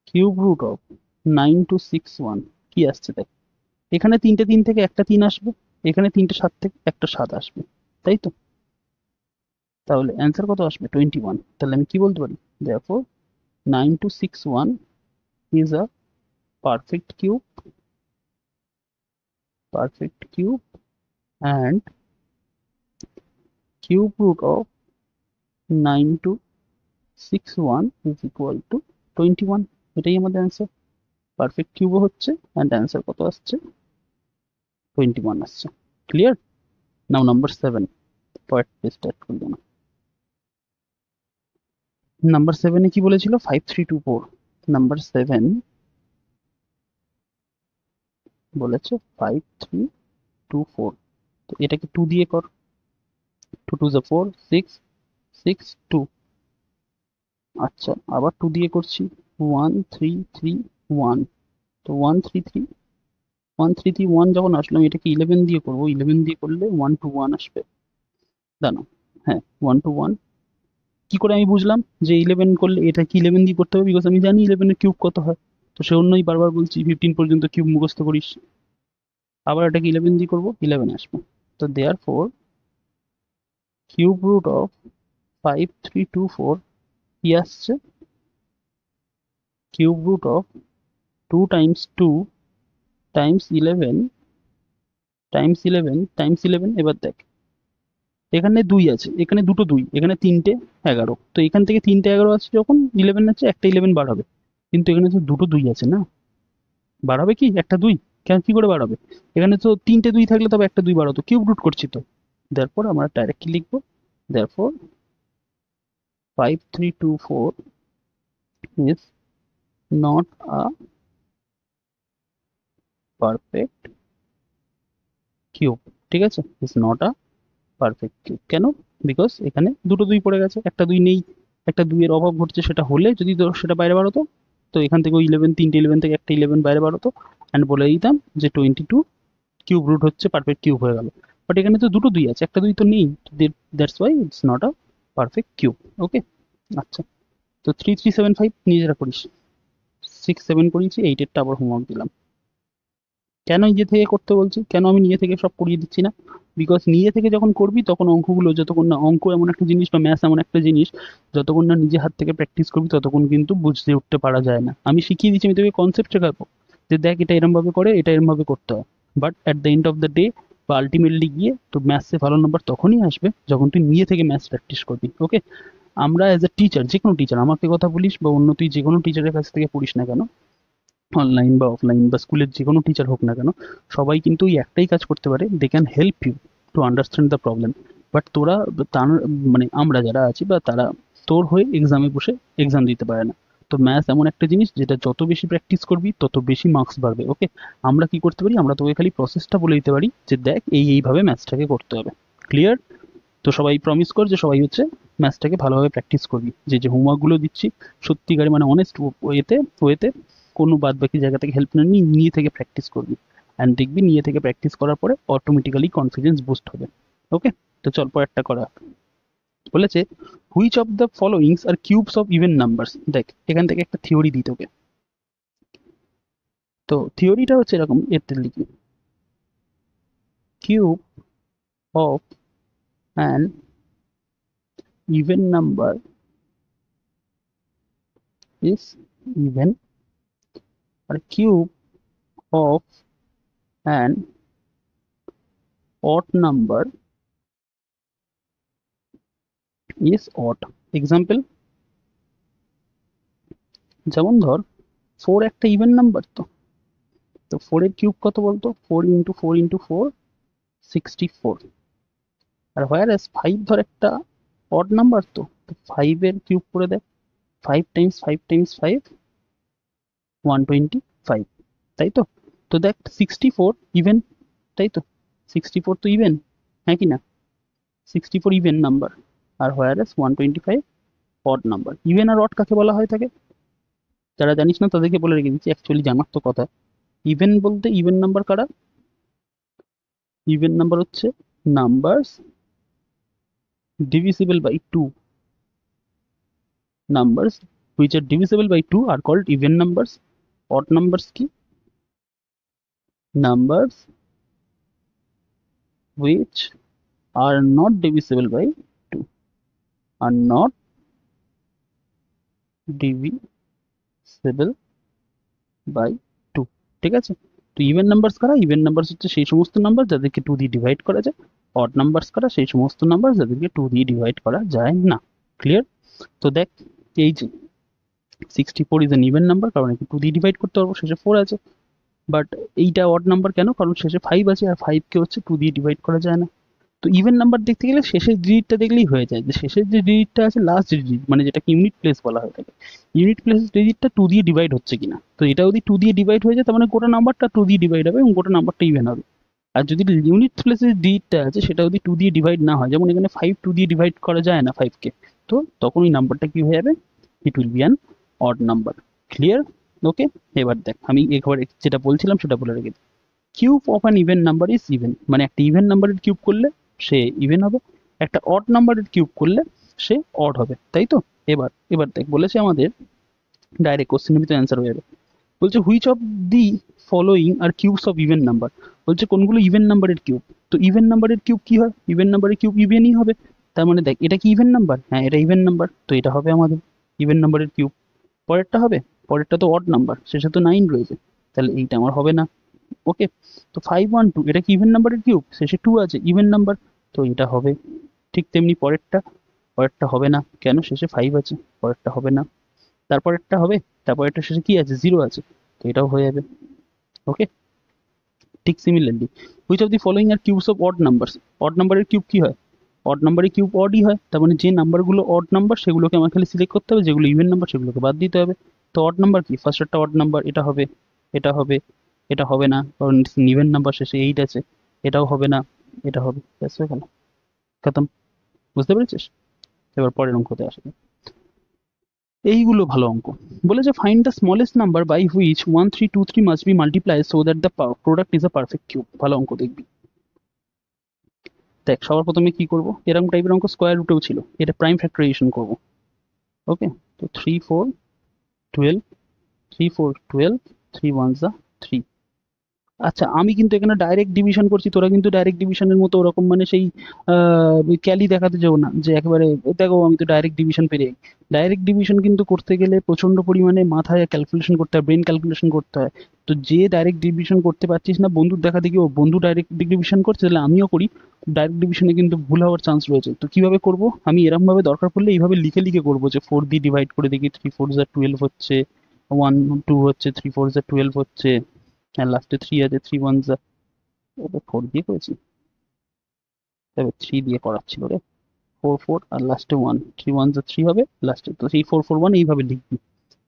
কিউব রুট অফ 9261 কি আসছে দেখ, এখানে তিনটে 3 থেকে একটা 3 আসবে, এখানে তিনটে 7 থেকে একটা 7 আসবে, তাই তো? তাহলে অ্যান্সার কত আসবে? 21। তাহলে আমি কি বলতে পারি? therefore 9261 is a perfect cube, and cube root of 9261 is equal to 21। এটাই আমাদের অ্যান্সার। পারফেক্ট কিউবও হচ্ছে অ্যান্ড অ্যান্সার কত আসছে? 21 আসছে। ক্লিয়ার? নাও নাম্বার 7, পয়েন্ট স্টার্ট করবো না। নাম্বার 7 কি বলেছিল? 5324। নাম্বার 7 বলেছে 5324। তো এটাকে 2 দিয়ে কর। 2 2 যা 4, 6 6 2। আচ্ছা, আবার 2 দিয়ে করছি। 1 3 3 1। তো 1 3 3 1 3 3 1 যখন আসলো, আমি এটাকে 11 দিয়ে করবো। 11 দিয়ে করলে 1 2 1 আসবে। দাঁড়াও, হ্যাঁ 1 2 1। কি করে আমি বুঝলাম যে 11 করলে এটা কি 11 দিয়ে করতে হবে? বিকজ আমি জানি 11 এর কিউব কত হয়। তো সে অন্যই বারবার বলছি 15 পর্যন্ত কিউব মুখস্থ করিস। আবার এটাকে 11 দিয়ে করবো, 11 আসবে। তো therefore cube root of 5324 কি আসছে? Cube root of 2 times 2 times 11 times 11 times 11। এবার দেখ, এখানে 2 আছে, এখানে দুটো 2, এখানে তিনটে 11। তো এখান থেকে তিনটে 11 আছে, যখন 11 আছে একটা 11 বার হবে। কিন্তু এখানে তো দুটো 2 আছে না, বার হবে কি একটা 2? কেন, কি করে বার হবে? এখানে তো তিনটে 2 থাকলে তবে একটা 2 বার হতো, কিউব রুট করছি তো। দেয়ারফর আমরা ডাইরেক্ট কি লিখবো? Therefore 5324 is not a perfect cube। ঠিক আছে, is not a perfect cube। কেন? বিকজ এখানে দুটো 2 পড়ে গেছে, একটা 2 নেই। একটা 2 এর অভাব ঘটছে, সেটা হলে যদি সেটা বাইরে বার হতো, তো এখান থেকে 11, তিনটে 11 থেকে একটা 11 বাইরে বার হতো, অ্যান্ড বলে দিতাম যে 22 কিউব রুট হচ্ছে পারফেক্ট কিউব হয়ে গেল। বাট এখানে তো দুটো 2 আছে, একটা 2 তো নেই। That's why it's not a perfect cube. Okay, আচ্ছা। তো 3 3 7 5 নিজেরা করিস। 6 7 করিয়েছি, 8 এরটা আবার হোমওয়ার্ক দিলাম। কেন নিজে থেকে করতে বলছি? কেন আমি নিজে থেকে সব করিয়ে দিচ্ছি না? বিকজ নিজে থেকে যখন করবি তখন অঙ্কগুলো, যতক্ষণ না অঙ্ক এমন একটা জিনিস বা ম্যাথ এমন একটা জিনিস, যতক্ষণ না নিজে হাত থেকে প্র্যাকটিস করবি ততক্ষণ কিন্তু বুঝতে উঠতে পারা যায় না। আমি শিখিয়ে দিচ্ছি, আমি তোকে কনসেপ্ট শেখাবো যে দেখ এটা এরম ভাবে করে, এটা এরম ভাবে করতে হয়। But at the end of the day বা আলটিমেটলি গিয়ে তো ম্যাথসে ভালো নাম্বার তখনই আসবে যখন তুই নিজে থেকে ম্যাথস প্র্যাকটিস করবি। ওকে, আমরা অ্যাজ এ টিচার, যে কোনো টিচার, আমাকে কথা বলিস বা অন্য তুই যে কোনো টিচারের কাছ থেকে পড়িস না কেন, অনলাইন বা অফলাইন বা স্কুলের যে কোনো টিচার হোক না কেন, সবাই কিন্তু ওই একটাই কাজ করতে পারে, they can help you to understand the problem. But তোরা, তার মানে আমরা যারা আছি বা তারা তোর হয়ে এক্সামে বসে এক্সাম দিতে পারে না। তো ম্যাথ এমন একটা জিনিস যেটা যত বেশি প্র্যাকটিস করবি তত বেশি মার্কস বাড়বে। ওকে, আমরা কি করতে পারি? আমরা তোকে খালি প্রসেসটা বলে দিতে পারি যে দেখ এইভাবে ম্যাথসটাকে করতে হবে। ক্লিয়ার? তো সবাই প্রমিস কর যে সবাই হচ্ছে ম্যাথসটাকে ভালোভাবে প্র্যাকটিস করবি। যে যে হোমওয়ার্কগুলো দিচ্ছি সত্যিকারে মানে অনেস্ট ওয়েতে ওয়েতে কোনো বাদ বাকি জায়গা থেকে হেল্প না নিয়ে নিয়ে থেকে প্র্যাকটিস করবি। অ্যান্ড দেখবি নিয়ে থেকে প্র্যাকটিস করার পরে অটোমেটিক্যালি কনফিডেন্স বুস্ট হবে। ওকে, তো চল পরেরটা করা। বলেছে which of the followings are cubes of even numbers. দেখ এখান থেকে একটা থিওরি দিই তোকে। তো থিওরিটা হচ্ছে এরকম, এতে লিখি cube of an even number is even, আর cube of an odd number is odd। Example, যেমন ধর 4 একটা ইভেন নাম্বার। তো তো 4 এর কিউব কত বলতো? 4 ইন্টু 4 ইন্টু 4 64। আর হোয়ার এস 5 ধর একটা অড নাম্বার। তো 5 এর কিউব করে দেখ, 5 টাইমস 5 টাইমস 5 125, তাই তো? তো দেখ 64 ইভেন, তাই তো? 64 তো ইভেন, হ্যাঁ কি না? 64 ইভেন নাম্বার, আর হোয়ার এস 125 অড নাম্বার। ইভেন আর অড কাকে বলা হয় থাকে? যারা জানিস না তাদেরকে বলে রেখে দিচ্ছি, অ্যাকচুয়ালি জানার তো কথা। ইভেন বলতে ইভেন নাম্বার কারা? ইভেন নাম্বার হচ্ছে numbers divisible by two, numbers which are divisible by 2 are called even numbers. Odd numbers কি? Numbers which are not divisible by 2 are not divisible by 2. ঠিক আছে? তো ইভেন নাম্বারস কারা? Even numbers হচ্ছে সেই সমস্ত number যাদেরকে 2 দিয়ে ডিভাইড করা যায়। অড নাম্বারস কারা? সেই সমস্ত নাম্বার যাদেরকে 2 দিয়ে ডিভাইড করা যায় না। ক্লিয়ার? তো দেখ এই যে 64 ইজ অ্যান ইভেন নাম্বার, কারণ একে 2 দিয়ে ডিভাইড করতে পারবো, শেষে 4 আছে। বাট এইটা অড নাম্বার কেন? কারণ শেষে 5 আছে, আর 5 কে হচ্ছে 2 দিয়ে ডিভাইড করা যায় না। তো ইভেন নাম্বার দেখতে গেলে শেষের ডিজিটটা দেখলেই হয়ে যায়, যে শেষের যে ডিজিটটা আছে, লাস্ট ডিজিট, মানে যেটাকে ইউনিট প্লেস বলা হয়ে থাকে, ইউনিট প্লেস ডিজিটটা 2 দিয়ে ডিভাইড হচ্ছে কিনা। তো এটা যদি 2 দিয়ে ডিভাইড হয়ে যায়, তার মানে গোটা নাম্বারটা 2 দিয়ে ডিভাইড হবে এবং গোটা নাম্বারটা ইভেন হবে। আর যদি ইউনিট প্লেসের ডিজিটটা আছে সেটা যদি 2 দিয়ে ডিভাইড না হয়, যেমন এখানে 5 2 দিয়ে ডিভাইড করা যায় না 5 কে, তো তখন ওই নাম্বারটা কি হয়ে যাবে? It will be an odd number. Clear? Okay, এবার দেখ আমি একবার যেটা বলছিলাম সেটা বলে রেখে দিই। Cube of an even number is even, মানে একটা ইভেন নাম্বারের কিউব করলে সে ইভেন হবে, একটা অড নাম্বারের কিউব করলে সে অড হবে, তাই তো? এবার এবার দেখ বলেছে আমাদের ডাইরেক্ট কোশ্চেনের ভিতরে অ্যান্সার হয়ে যাবে। বলছে which of the following R cubes of even number, বলছে কোনগুলো ইভেন নাম্বারের কিউব। তো ইভেন নাম্বারের কিউব কি হয়? ইভেন নাম্বারের কিউব ইভেনই হবে। তার মানে দেখ এটা কি ইভেন নাম্বার? হ্যাঁ, এটা ইভেন নাম্বার, তো এটা হবে আমাদের ইভেন নাম্বারের কিউব। পরেরটা হবে, পরেরটা তো অড নাম্বার, শেষে তো 9 রয়েছে, তাহলে এইটা আমার হবে না। ওকে, তো 512 এটা কি ইভেন নাম্বারের কিউব? শেষে 2 আছে, ইভেন নাম্বার, তো এটা হবে। ঠিক তেমনি পরেরটা, পরেরটা হবে না, কেন? শেষে 5 আছে, পরেরটা হবে না। তারপরেরটা হবে, তারপরেরটা শেষে কি আছে? 0 আছে, তো এটাও হয়ে যাবে। ওকে, ঠিক similarly which of the following R cubes of odd numbers, odd নাম্বারের কিউব কি হয়? অড নাম্বারের কিউব অডই হয়, তার মানে যে নাম্বারগুলো অড নাম্বার সেগুলোকে আমার খালি সিলেক্ট করতে হবে, যেগুলো ইভেন নাম্বার সেগুলোকে বাদ দিতে হবে। তো অড নাম্বার কি? ফার্স্টেরটা অড নাম্বার, এটা হবে, এটা হবে, এটা হবে না কারণ ইভেন নাম্বার, শেষে 8 আছে, এটাও হবে না, এটা হবে, ব্যাস হয়ে গেল, খতম। বুঝতে পেরেছিস? এবার পরের অঙ্কতে আসে। এইগুলো ভালো অঙ্ক। বলেছে find the smallest number by which 1323 must be multiply so that the product is a perfect cube. ভালো অঙ্ক দেখবি। দেখ সবার প্রথমে কি করব, এরকম টাইপের অঙ্ক স্কোয়ার রুটেও ছিল, এটা প্রাইম ফ্যাক্টরাইজেশন করব। ওকে, তো 3 4 12, 3 4 12, 3 1 যা 3। আচ্ছা আমি কিন্তু এখানে ডাইরেক্ট ডিভিশন করছি, তোরা কিন্তু ডাইরেক্ট ডিভিশনের মতো ওরকম মানে সেই ক্যালি দেখাতে যাবো না যে একেবারে দেখো আমি তো ডাইরেক্ট ডিভিশন পেরে। ডাইরেক্ট ডিভিশন কিন্তু করতে গেলে প্রচন্ড পরিমাণে মাথায় ক্যালকুলেশন করতে হয়, ব্রেন ক্যালকুলেশন করতে হয়। তো যে ডাইরেক্ট ডিভিশন করতে পারছিস না, বন্ধুর দেখা দেখি ও বন্ধু ডাইরেক্ট ডিভিশন করছে, তাহলে আমিও করি। ডাইরেক্ট ডিভিশনে কিন্তু ভুল হওয়ার চান্স রয়েছে। তো কিভাবে করব? আমি এরকম ভাবে দরকার পড়লে এইভাবে লিখে লিখে করবো, যে 4 দিয়ে ডিভাইড করে দেখি 3 4 যা 12 হচ্ছে, 1 2 হচ্ছে, 3 4 যা 12 হচ্ছে, আর লাস্টে 3 আছে, 3 1 যা, ওটা 4 দিয়ে করেছি, তবে 3 দিয়ে করাচ্ছিল রে। 4 4 আর লাস্টে 1, 3 1 যা 3 হবে, লাস্টে তো 3 4 4 1 এইভাবে লিখবি।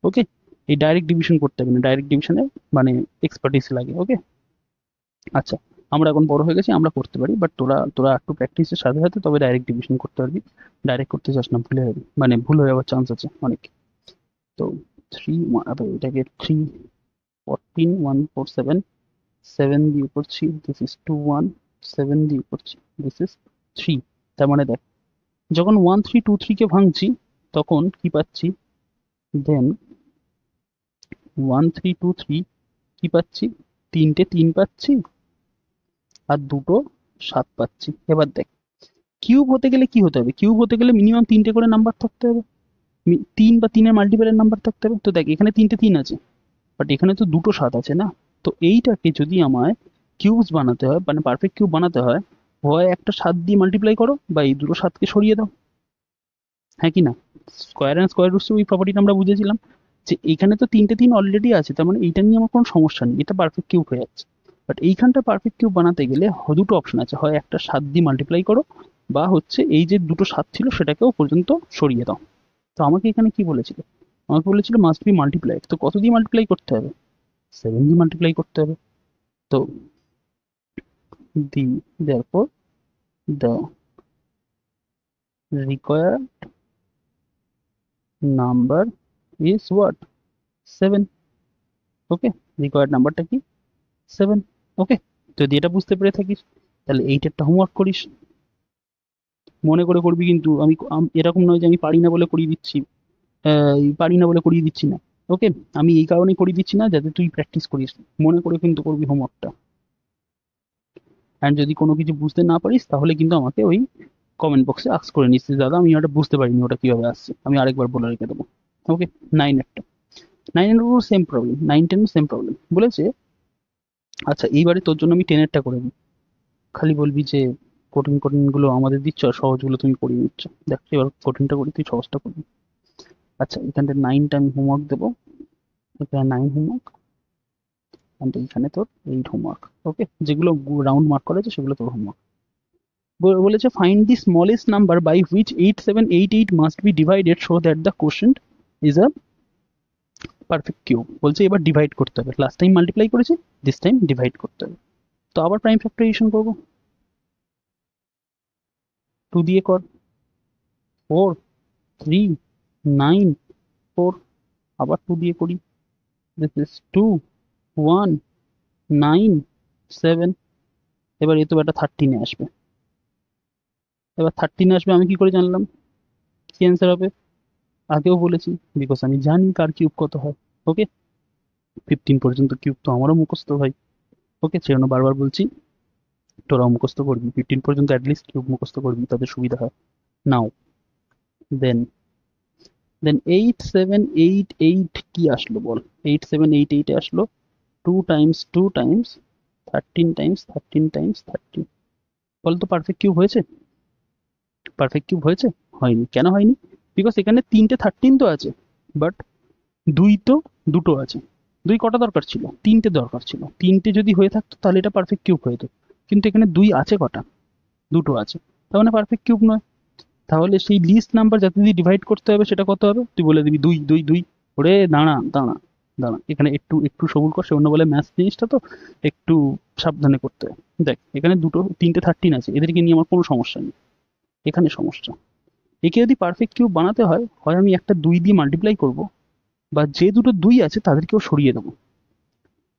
ওকে, এই ডাইরেক্ট ডিভিশন করতে হবে না, ডাইরেক্ট ডিভিশনে মানে এক্সপার্টিস লাগে। ওকে, আচ্ছা আমরা এখন বড় হয়ে গেছি, আমরা করতে পারি, বাট তোরা তোরা একটু প্র্যাকটিসের সাথে সাথে তবে ডাইরেক্ট ডিভিশন করতে পারবি। ডাইরেক্ট করতে চাস না, ভুলে যাবি, মানে ভুল হয়ে যাওয়ার চান্স আছে অনেক। তো 3 এটাকে 3 14 1 4 7, 7 দিয়ে করছি, দিস ইজ 2 1, 7 দিয়ে করছি, দিস ইজ 3। তার মানে দেখ যখন 1 3 2 3 কে ভাঙছি তখন কি পাচ্ছি, দেন 1 3 2 3 কি পাচ্ছি, তিনটে 3 পাচ্ছি আর দুটো 7 পাচ্ছি। এবার দেখ কিউব হতে গেলে কি হতে হবে? কিউব হতে গেলে মিনিমাম 3টে করে নাম্বার থাকতে হবে, 3 বা 3-এর মাল্টিপলের নাম্বার থাকতে হবে। তো দেখ এখানে 3টে 3 আছে, বাট এখানে তো দুটো 7 আছে না। তো এইটাকে যদি আমায় কিউবস বানাতে হয়, মানে পারফেক্ট কিউব বানাতে হয়, হয় একটা 7 দিয়ে মাল্টিপ্লাই করো বা এই দুটো 7কে সরিয়ে দাও, হ্যাঁ কি না? স্কোয়ার অ্যান্ড স্কোয়ার রুটস ওই প্রপার্টিটা আমরা বুঝেছিলাম, যে এইখানে তো 3টে 3 অলরেডি আছে, তার মানে এইটা নিয়ে আমার কোনো সমস্যা নেই, এটা পারফেক্ট কিউব হয়ে যাচ্ছে। বাট এইখানটা পারফেক্ট কিউব বানাতে গেলে দুটো অপশন আছে, হয় একটা 7 দিয়ে মাল্টিপ্লাই করো, বা হচ্ছে এই যে দুটো 7 ছিল সেটাকেও পর্যন্ত সরিয়ে দাও। তো আমাকে এখানে কি বলেছিল? আমাকে বলেছিল মাস্ট বি মাল্টিপ্লাইড। তো কত দিয়ে মাল্টিপ্লাই করতে হবে? 7 দিয়ে মাল্টিপ্লাই করতে হবে। তো therefore the required number is what? 7. Okay, required নাম্বারটা কি? 7। ওকে, যদি এটা বুঝতে পেরে থাকিস তাহলে এইটারটা হোমওয়ার্ক করিস, মনে করে করবি কিন্তু। আমি এরকম নয় যে আমি পারি না বলে করিয়ে দিচ্ছি, পারি না বলে করিয়ে দিচ্ছি না। ওকে, আমি এই কারণেই করিয়ে দিচ্ছি না যাতে তুই প্র্যাকটিস করিস, মনে করে কিন্তু করবি হোমওয়ার্কটা। অ্যান্ড যদি কোনো কিছু বুঝতে না পারিস তাহলে কিন্তু আমাকে ওই কমেন্ট বক্সে আস্ক করে নিস যে, দাদা আমি ওটা বুঝতে পারিনি, ওটা কিভাবে আসছে, আমি আরেকবার বলে রেখে দেবো। ওকে, নাইনেরটা, নাইনের সেম প্রবলেম, 9, 10 সেম প্রবলেম বলেছে। আচ্ছা, এইবারে তোর জন্য আমি টেনেরটা করে দিই, খালি বলবি যে কঠিন কঠিনগুলো আমাদের দিচ্ছ আর সহজগুলো তুমি করিয়ে নিচ্ছ। দেখ এবার কঠিনটা করি, তুই সহজটা করবি। আচ্ছা, এখানটা 9টা আমি হোমওয়ার্ক দেবো, এখানে 9 হোমওয়ার্ক, অ্যান্ড এইখানে তোর 8 হোমওয়ার্ক। ওকে, যেগুলো রাউন্ড মার্ক করা আছে সেগুলো তোর হোমওয়ার্ক। বলেছে find the smallest number by which 8788 must be divided so that the question is a perfect cube. বলছে এবার ডিভাইড করতে হবে, লাস্ট টাইম মাল্টিপ্লাই করেছি, দিস টাইম ডিভাইড করতে হবে। তো আবার প্রাইম ফ্যাক্টরাইজেশন করবো, 2 দিয়ে কর, 4 3 9 4, আবার 2 দিয়ে করি, দিস ইজ 2 1 9 7। এবার এ তো একটা 13 আসবে, এবার 13 আসবে, আমি কি করে জানলাম কি অ্যান্সার হবে? আগেও বলেছি, বিকজ আমি জানি কার কিউব কত হয়। ওকে, 15 পর্যন্ত কিউব তো আমারও মুখস্থ ভাই। ওকে, সেজন্য বারবার বলছি তোরাও মুখস্থ করবি, 15 পর্যন্ত অ্যাটলিস্ট কিউব মুখস্থ করবি, তাদের সুবিধা হয়। নাও দেন, 8788 কি আসলো বল? 8788 আসলো 2 টাইমস 2 টাইমস 13 টাইমস 13 টাইমস 13। বল তো পারফেক্ট কিউব হয়েছে? পারফেক্ট কিউব হয়েছে? হয়নি। কেন হয়নি? বিকজ এখানে 3টে 13 তো আছে, বাট 2 তো দুটো আছে। 2 কটা দরকার ছিল? 3টে দরকার ছিল। 3টে যদি হয়ে থাকতো তাহলে এটা পারফেক্ট কিউব হয়ে যেত, কিন্তু এখানে 2 আছে কটা? দুটো আছে, তার মানে পারফেক্ট কিউব নয়। তাহলে সেই লিস্ট নাম্বার যাতে দিয়ে ডিভাইড করতে হবে সেটা কত হবে? তুই বলে দিবি 2 2 2। ওরে দাঁড়া দাঁড়া দাঁড়া, এখানে একটু একটু সবুর কর, সে অন্য বলে ম্যাথস জিনিসটা তো একটু সাবধানে করতে হয়। দেখ এখানে 3টে 13 আছে, এদেরকে নিয়ে আমার কোনো সমস্যা নেই, এখানে সমস্যা। একে যদি পারফেক্ট কিউব বানাতে হয়, হয় আমি একটা 2 দিয়ে মাল্টিপ্লাই করব, বা যে দুটো 2 আছে তাদেরকেও সরিয়ে দেবো।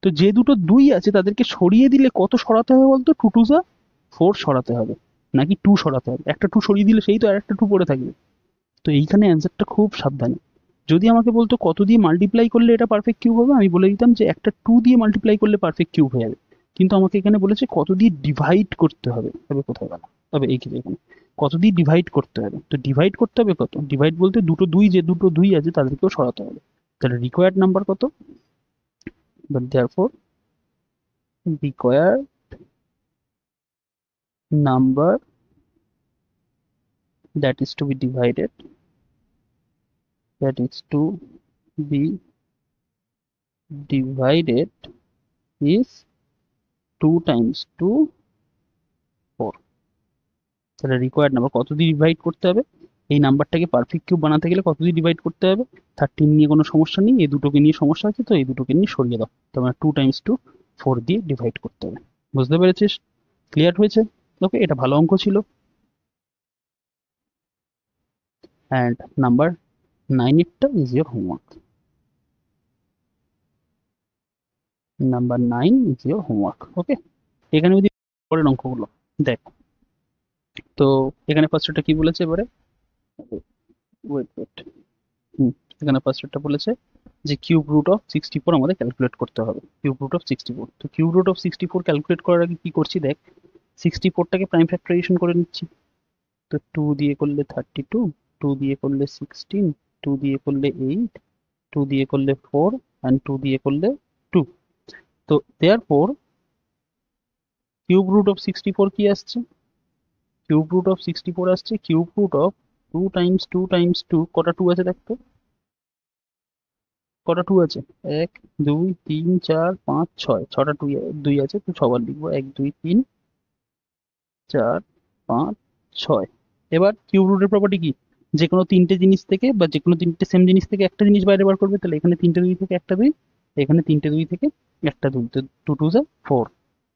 তো যে দুটো 2 আছে তাদেরকে সরিয়ে দিলে কত সরাতে হবে বলতো? 2 2 যা 4 সরাতে হবে, নাকি 2 সরাতে হবে? একটা 2 সরিয়ে দিলে সেই তো আর একটা 2 পড়ে থাকবে। তো এইখানে অ্যান্সারটা খুব সাবধানে। যদি আমাকে বলতো কত দিয়ে মাল্টিপ্লাই করলে এটা পারফেক্ট কিউব হবে, আমি বলে দিতাম যে একটা 2 দিয়ে মাল্টিপ্লাই করলে পারফেক্ট কিউব হয়ে যাবে। কিন্তু আমাকে এখানে বলেছে কত দিয়ে ডিভাইড করতে হবে, তবে কোথায় গেল? তবে এই ক্ষেত্রে এখানে কত দিয়ে ডিভাইড করতে হবে, তো ডিভাইড করতে হবে কত? ডিভাইড বলতে দুটো 2, যে দুটো 2 আছে তাদেরকেও সরাতে হবে। তাহলে রিকোয়ার্ড নাম্বার কত? But therefore required number that is to be divided, that is to be divided is 2 times 2 4। তাহলে রিকোয়ার্ড নাম্বার কত দিয়ে ডিভাইড করতে হবে? এই নাম্বারটাকে পারফেক্ট কিউব বানাতে গেলে কত দিয়ে ডিভাইড করতে হবে? 13 নিয়ে কোনো সমস্যা নেই, এই দুটোকে নিয়ে সমস্যা আছে, তো এই দুটোকে নিয়ে সরিয়ে দাও। তোমার 2 টাইমস 2 4 দিয়ে ডিভাইড করতে হবে। বুঝতে পেরেছিস? ক্লিয়ার হয়েছে? ওকে, এটা ভালো অঙ্ক ছিল। অ্যান্ড নাম্বার 9 এরটা is your homework. Number 9 is your homework. Okay, এখানে যদি পরের অঙ্কগুলো দেখ, তো এখানে ফার্স্টটা কি বলেছে এবারে? ওয়েট ওয়েট, এখানে ফার্স্টটা বলেছে যে কিউব রুট অফ 64 আমাদের ক্যালকুলেট করতে হবে। কিউব রুট অফ 64, তো কিউব রুট অফ 64 ক্যালকুলেট করার আগে কি করছি দেখ, 64টাকে প্রাইম ফ্যাক্টরাইজেশন করে নিচ্ছি। তো 2 দিয়ে করলে 32, 2 দিয়ে করলে 16, 2 দিয়ে করলে 8, 2 দিয়ে করলে 4, অ্যান্ড 2 দিয়ে করলে 2। তো দেয়ারফর কিউব রুট অফ 64 কি আসছে? কিউব রুট অফ 64 আসছে cube root of 2 times 2 times 2, কটা 2 আছে দেখতো? কটা 2 আছে? 1 2 3 4 5 6, ছটা 2 2 আছে, তো ছবার লিখবো 1 2 3 4 5 6। এবার কিউব রুটের প্রপার্টি কি? যে কোনো তিনটে জিনিস থেকে বা যে কোনো তিনটে সেম জিনিস থেকে একটা জিনিস বাইরে বার করবে, তাহলে এখানে 3টে 2 থেকে একটা 2, এখানে 3টে 2 থেকে একটা 2, তো 2 2 যা 4।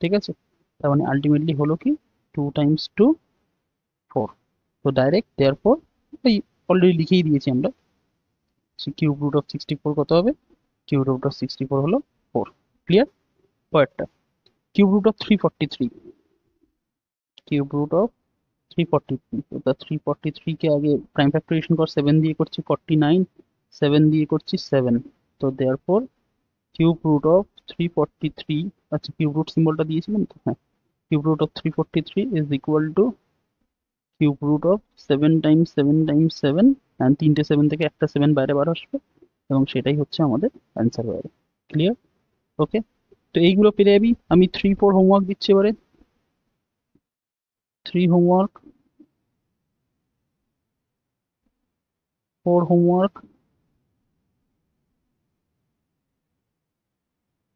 ঠিক আছে, তার মানে আলটিমেটলি হলো কি 2 টাইমস 2 4। তো ডাইরেক্ট দেয়ারফর এই অলরেডি লিখেই দিয়েছি আমরা, কিউব রুট অফ 64 কত হবে? কিউব রুট অফ 64 হলো 4। ক্লিয়ার? পরেরটা cube root of 343, cube root of 343, তো 343 কে আগে প্রাইম ফ্যাক্টরাইজেশন কর, 7 দিয়ে করছি 49, 7 দিয়ে করছি 7, তো দেয়ারফর কিউব রুট অফ 343, আচ্ছা কিউব রুট সিম্বলটা দিয়েছিলাম তো, হ্যাঁ, cube root of 343 is equal to cube root of 7 times 7 times 7, and তিনটে 7 থেকে একটা 7 বাইরে বার আসবে, এবং সেটাই হচ্ছে আমাদের অ্যান্সার বাইরে। ক্লিয়ার? ওকে, তো এইগুলো পেরে যাবি। আমি 3 4 হোমওয়ার্ক দিচ্ছি এবারে। 3 হোমওয়ার্ক, 4 হোমওয়ার্ক,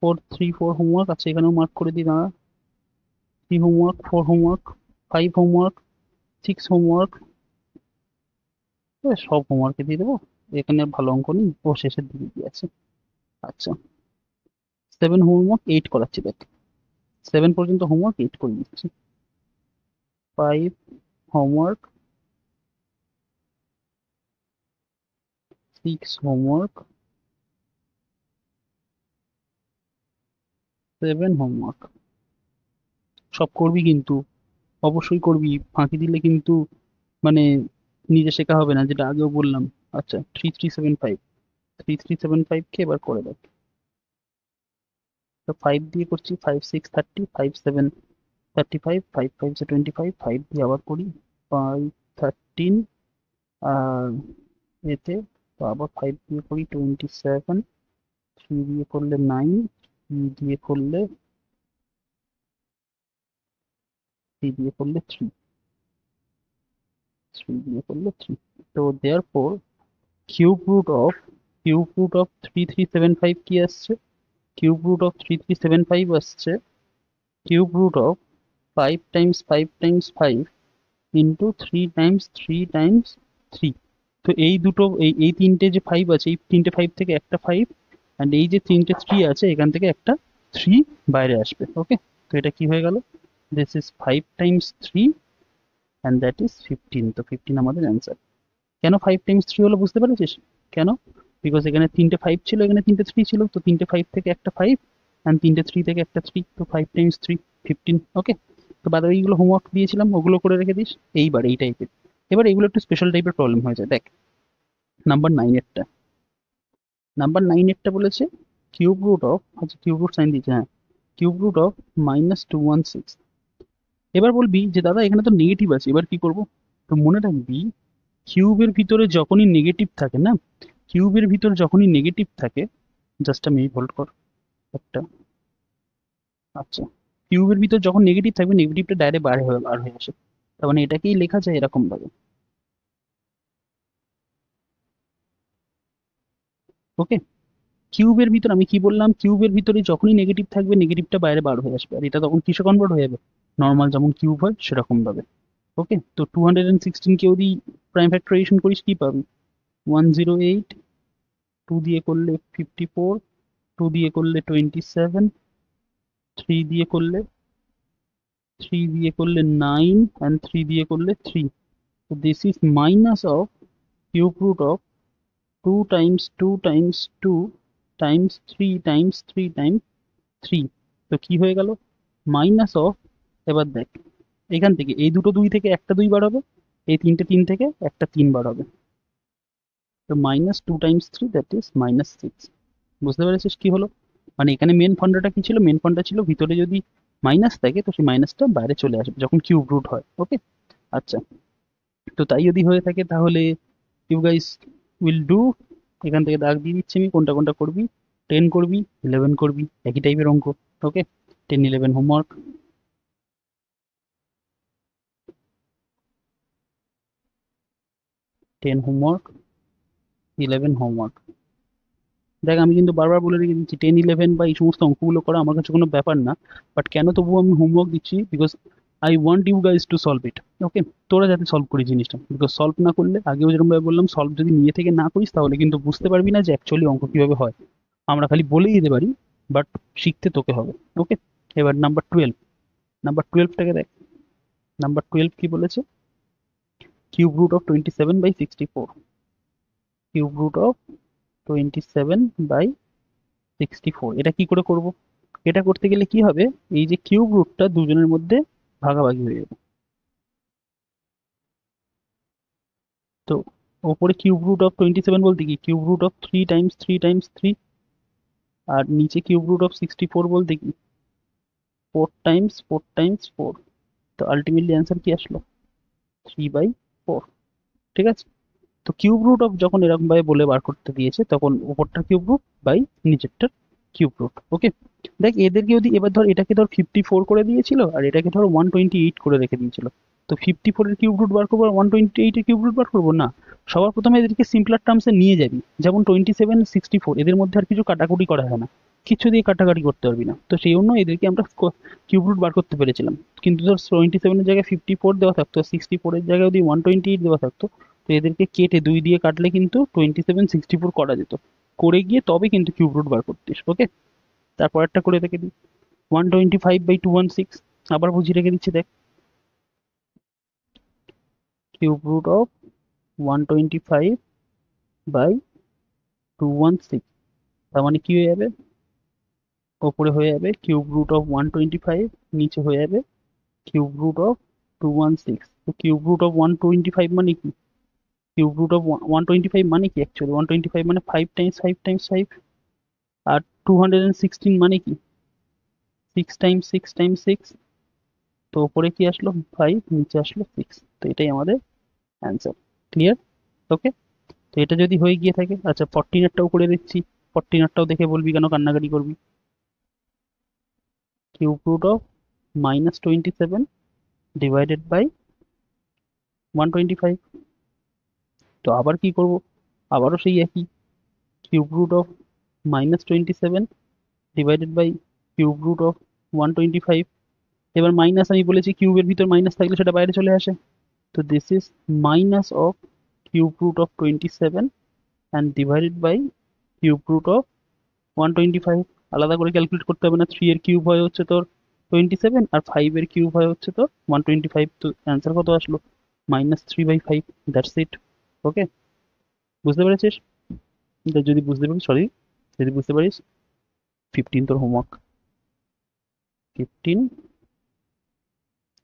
4 হোমওয়ার্ক, আচ্ছা এখানেও মার্ক করে দিই দাঁড়া। 3 হোমওয়ার্ক, 4 হোমওয়ার্ক, 5 হোমওয়ার্ক, 6 হোমওয়ার্ক, সব হোমওয়ার্কে দিয়ে দেবো, এখানে আর ভালো অঙ্ক নেই, ও শেষের দিকে দিয়ে আছে। আচ্ছা 7 হোমওয়ার্ক 8 করাচ্ছি, দেখ 7 পর্যন্ত হোমওয়ার্ক 8 করে দিচ্ছি। 5 হোমওয়ার্ক, 6 হোমওয়ার্ক, 7 হোমওয়ার্ক। সব করবি কিন্তু, অবশ্যই করবি, ফাঁকি দিলে কিন্তু মানে নিজে শেখা হবে না, যেটা আগেও বললাম। আচ্ছা 3375, 3375 কে এবার করে দেখ। তো 5 দিয়ে করছি, 5 6 30, 5 7 35, 5 5 25, 5 দিয়ে আবার করি 5 13, আর এতে তো আবার 5 দিয়ে করি 27, 3 দিয়ে করলে 9, 3 দিয়ে করলে 3 দিয়ে করলে 3, 3 দিয়ে করলে 3। তো দেয়ারফর কিউব রুট অফ 3375 কি আসছে? কিউব রুট অফ 3375 আসছে cube root of 5 times 5 times 5 into 3 times 3 times 3। তো এই দুটো, এই তিনটে যে 5 আছে, এই তিনটে 5 থেকে একটা 5, অ্যান্ড এই যে তিনটে 3 আছে, এখান থেকে একটা 3 বাইরে আসবে। ওকে, তো এটা কি হয়ে গেল? This is 5 Times 3 and that is 15। তো 15 আমাদের অ্যান্সার। কেন 5 টাইমস 3 হলো বুঝতে পেরেছিস? কেন? বিকজ এখানে তিনটে 5 ছিল, এখানে তিনটে 3 ছিল, তো তিনটে 5 থেকে একটা 5, অ্যান্ড তিনটে 3 থেকে একটা 3, তো 5 টাইমস 3 15। ওকে, তো বাদ বাকিগুলো হোমওয়ার্ক দিয়েছিলাম, ওগুলো করে রেখে দিস। এইবার এই টাইপের, এবার এগুলো একটু স্পেশাল টাইপের প্রবলেম হয়ে যায়। দেখ নাম্বার 9 এরটা, নাম্বার 9 এরটা বলেছে কিউব রুট অফ, আচ্ছা কিউব রুট সাইন দিয়েছে, হ্যাঁ, কিউব রুট অফ -216। এবার বলবি যে দাদা এখানে তো নেগেটিভ আছে, এবার কি করব? তো মনে রাখবি, কিউবের ভিতরে যখনই নেগেটিভ থাকে না, কিউবের ভিতরে যখনই নেগেটিভ থাকে, জাস্ট আমি হোল্ড কর একটা, আচ্ছা কিউবের ভিতর যখন নেগেটিভ থাকবে, নেগেটিভটা ডাইরেক্ট বার হয়ে আসে, তার মানে এটাকেই লেখা যায় এরকম ভাবে। ওকে, কিউবের ভিতর আমি কি বললাম, কিউবের ভিতরে যখনই নেগেটিভ থাকবে, নেগেটিভটা বাইরে বার হয়ে আসবে, আর এটা তখন কিসে কনভার্ট হয়ে যাবে? নর্মাল যেমন কিউব হয় সেরকম ভাবে। ওকে, তো 216 কে যদি প্রাইম ফ্যাক্টরাইজেশন করিস কি পাবি? 108, 2 দিয়ে করলে 54, 2 দিয়ে করলে 27, 3 দিয়ে করলে 9, and 3 দিয়ে করলে 3। So this is minus of cube root of 2 times 2 times 2 times 3 times 3 times 3। তো কি হয়ে গেল? মাইনাস অফ, এবার দেখ এখান থেকে এই দুটো 2 থেকে একটা 2 বার হবে, এই তিনটে 3 থেকে একটা 3 বার হবে, তো -2 টাইমস 3 দ্যাট ইজ -6। বুঝতে পেরেছিস কি হলো? মানে এখানে মেন ফান্ডাটা কি ছিল? মেন ফান্ডা ছিল ভিতরে যদি মাইনাস থাকে, তো সেই মাইনাসটা বাইরে চলে আসবে যখন কিউব রুট হয়। ওকে, আচ্ছা, তো তাই যদি হয়ে থাকে তাহলে ইউ গাইস উইল ডু, এখান থেকে দাগ দিয়ে দিচ্ছি আমি কোনটা কোনটা করবি। 10 করবি, 11 করবি, একই টাইপের অঙ্ক। ওকে, 10 11 হোমওয়ার্ক, 10 হোমওয়ার্ক, 11 হোমওয়ার্ক। দেখ আমি কিন্তু বারবার বলে রেখে দিচ্ছি, 10 11 বা এই সমস্ত অঙ্কগুলো করা আমার কাছে কোনো ব্যাপার না, বাট কেন তবুও আমি হোমওয়ার্ক দিচ্ছি? Because I want you guys to solve it. Okay, তোরা যাতে সলভ করি জিনিসটা, বিকজ সলভ না করলে, আগেও যেরকম ভাবে বললাম, সলভ যদি নিজে থেকে না করিস তাহলে কিন্তু বুঝতে পারবি না যে অ্যাকচুয়ালি অঙ্ক কিভাবে হয়। আমরা খালি বলেই দিতে পারি, বাট শিখতে তোকে হবে। ওকে, এবার নাম্বার 12, নাম্বার 12টাকে দেখ। নাম্বার 12 কি বলেছে? Cube root of 27/64, cube root of 27/64। এটা কি করে করব? এটা করতে গেলে কি হবে? এই যে কিউব রুটটা দুজনের মধ্যে ভাগাভাগি হয়ে যাবে। তো ওপরে কিউব রুট অফ 27 বলতে কি cube root of 3 times 3 times 3, আর নিচে কিউব রুট অফ 64 বলতে কি 4 টাইমস 4 টাইমস 4। তো আলটিমেটলি অ্যান্সার কি আসলো 3/4। ঠিক আছে, তো কিউব রুট অফ যখন এরকম ভাবে বলে বার করতে দিয়েছে তখন উপরটার কিউব রুট বাই নিচেরটার কিউব রুট। ওকে, দেখ এদেরকে যদি এবার ধর এটাকে ধর 54 করে দিয়েছিল আর এটাকে ধর 128 করে রেখে দিয়েছিল, তো 54 এর কিউব রুট বার করবো আর 128 এর কিউব রুট বার করবো না, সবার প্রথমে এদেরকে সিম্পলার টার্মসে নিয়ে যাবি, যেমন 27 64 এদের মধ্যে আর কিছু কাটাকুটি করা হয় না, কিছু দিয়ে কাটাকাটি করতে পারবি না, তো সেই জন্য এদেরকে আমরা কিউব রুট বার করতে পেরেছিলাম। কিন্তু ধর 27 এর জায়গায় 54 দেওয়া থাকতো, 64 এর জায়গায় যদি 128 দেওয়া থাকতো, তো এদেরকে কেটে 2 দিয়ে কাটলে কিন্তু 27 64 করা যেত, করে গিয়ে তবে কিন্তু কিউব রুট বার করতিস। ওকে, তারপরেরটা করে রেখে দিই 125/216, আবার বুঝিয়ে রেখে দিচ্ছি দেখ, কিউব রুট অফ 125/216, তার মানে কি হয়ে যাবে, ওপরে হয়ে যাবে কিউব রুট অফ 125, নিচে হয়ে যাবে কিউব রুট অফ 216। তো কিউব রুট অফ 125 মানে কি, কিউব রুট অফ 125 মানে কি অ্যাকচুয়ালি 125 মানে 5 টাইমস 5 টাইমস 5, আর 216 মানে কি 6 টাইমস 6 টাইমস 6। তো উপরে কি আসলো 5, নিচে আসলো 6, তো এটাই আমাদের অ্যান্সার। ক্লিয়ার? ওকে, তো এটা যদি হয়ে গিয়ে থাকে, আচ্ছা 14 করে দিচ্ছি, 14টাও দেখে বলবি কেন কান্নাকাটি করবি। Cube root of -27 divided by 125। তো আবার কি করব, আবারও সেই একই, cube root of -27 divided by cube root of 125। এবার মাইনাস, আমি বলেছি কিউবের ভিতর মাইনাস থাকলে সেটা বাইরে চলে আসে, তো this is minus of cube root of 27 and divided by cube root of 125। আলাদা করে ক্যালকুলেট করতে হবে না, 3 এর কিউব হয় হচ্ছে তোর 27 আর 5 এর কিউব হয় হচ্ছে তোর 125, তো অ্যান্সার কত আসলো -3/5। That's it. ওকে, বুঝতে পেরেছিস? যদি বুঝতে পারিস, সরি, যদি বুঝতে পারিস 15 তোর homework, 15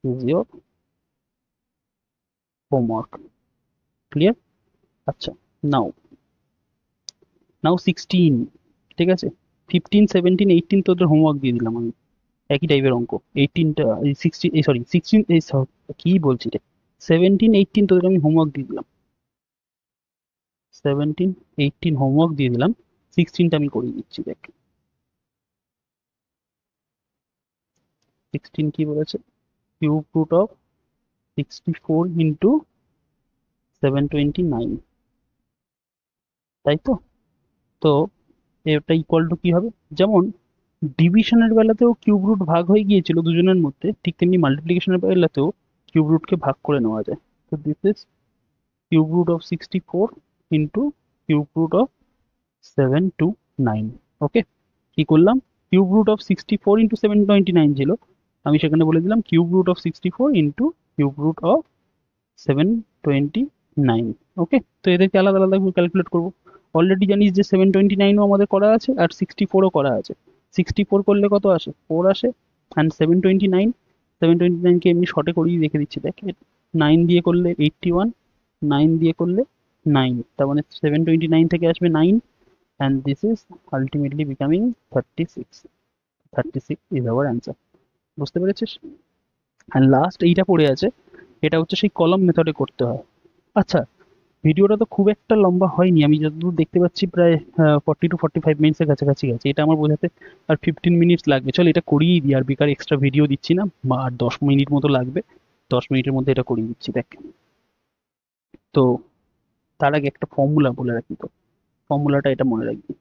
is your homework. Clear? আচ্ছা, নাও নাও 16, ঠিক আছে, 15 17 18 তোদের হোমওয়ার্ক দিয়ে দিলাম আমি, একই টাইপের অঙ্ক। 18টা, এই 16, এই সরি 16, এই কি বলছি রে, 17 18 তোদের আমি হোমওয়ার্ক দিয়ে দিলাম, 17 18 হোমওয়ার্ক দিয়ে দিলাম, 16টা আমি করিয়ে দিচ্ছি দেখ। 16 কি বলেছে, কিউব রুট অফ 64 ইন্টু 729, তাই তো? তো এটা ইকুয়াল টু কি হবে, যেমন ডিভিশনের বেলাতেও কিউব রুট ভাগ হয়ে গিয়েছিল দুজনের মধ্যে, ঠিক তেমনি মাল্টিপ্লিকেশনের বেলাতেও কিউব রুটকে ভাগ করে নেওয়া যায়। তো this is cube root of 64 into cube root of 729। Okay, কি করলাম, কিউব রুট অফ 64 ইন্টু 729 ছিল, আমি সেখানে বলে দিলাম cube root of 64 into cube root of 729। Okay, তো এদেরকে আলাদা আলাদা ক্যালকুলেট করবো। অলরেডি জানিস যে 729ও আমাদের করা আছে আর 64ও করা আছে, 64 করলে কত আসে 4 আসে, অ্যান্ড 729কে এমনি শর্টে করিয়ে রেখে দিচ্ছি দেখ, 9 দিয়ে করলে 81, 9 দিয়ে করলে 9, তার মানে 729 থেকে আসবে 9, and this is ultimately becoming 36। 36 is our answer। বুঝতে পেরেছিস? অ্যান্ড লাস্ট এইটা পড়ে আছে, এটা হচ্ছে সেই কলম মেথডে করতে হয়। আচ্ছা, ভিডিওটা তো খুব একটা লম্বা হয়নি, আমি যতদূর দেখতে পাচ্ছি প্রায় 40 to 45 মিনিটসের কাছাকাছি গেছে, এটা আমার বোঝাতে আর 15 মিনিটস লাগবে। চল এটা করিয়েই দিই, আর বেকার এক্সট্রা ভিডিও দিচ্ছি না, আর 10 মিনিট মতো লাগবে, 10 মিনিটের মধ্যে এটা করিয়ে দিচ্ছি দেখ। তো তার আগে একটা ফর্মুলা বলে রাখি, তো ফর্মুলাটা এটা মনে রাখবি,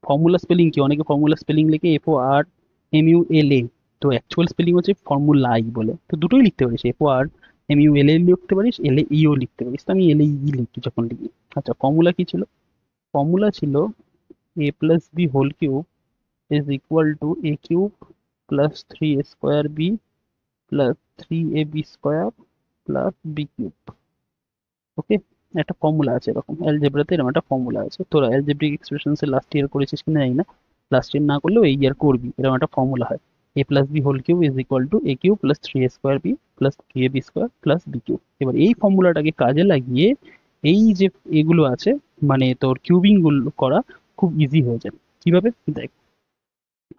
ফর্মুলা স্পেলিং কি, অনেকে ফর্মুলা স্পেলিং লিখে FORMULA, তো অ্যাকচুয়াল স্পেলিং হচ্ছে ফর্মুলাই বলে, তো দুটোই লিখতে পারিস, FORMULA লিখতে পারিস, LAEও লিখতে পারিস, তো আমি LAE লিখি যখন লিখি। আচ্ছা, ফর্মুলা কি ছিল, ফর্মুলা ছিল A+B whole cube is equal to A cube plus 3A² B plus 3AB² plus B cube. Okay, একটা ফর্মুলা আছে এরকম, অ্যালজেব্রাতে এরকম একটা ফর্মুলা আছে, তোরা অ্যালজেব্রিক এক্সপ্রেশনসে লাস্ট ইয়ার করেছিস কিনা জানি না, লাস্ট ইয়ার না করলেও এই ইয়ার করবি, এরকম একটা ফর্মুলা হয়। a plus b whole cube is equal to a cube plus three a square b plus three a b square plus b cube. এবার এই ফর্মুলাটাকে কাজে লাগিয়ে এই যে এগুলো আছে মানে তোর কিউবিং গুলো করা খুব ইজি হয়ে যায়। কিভাবে দেখ,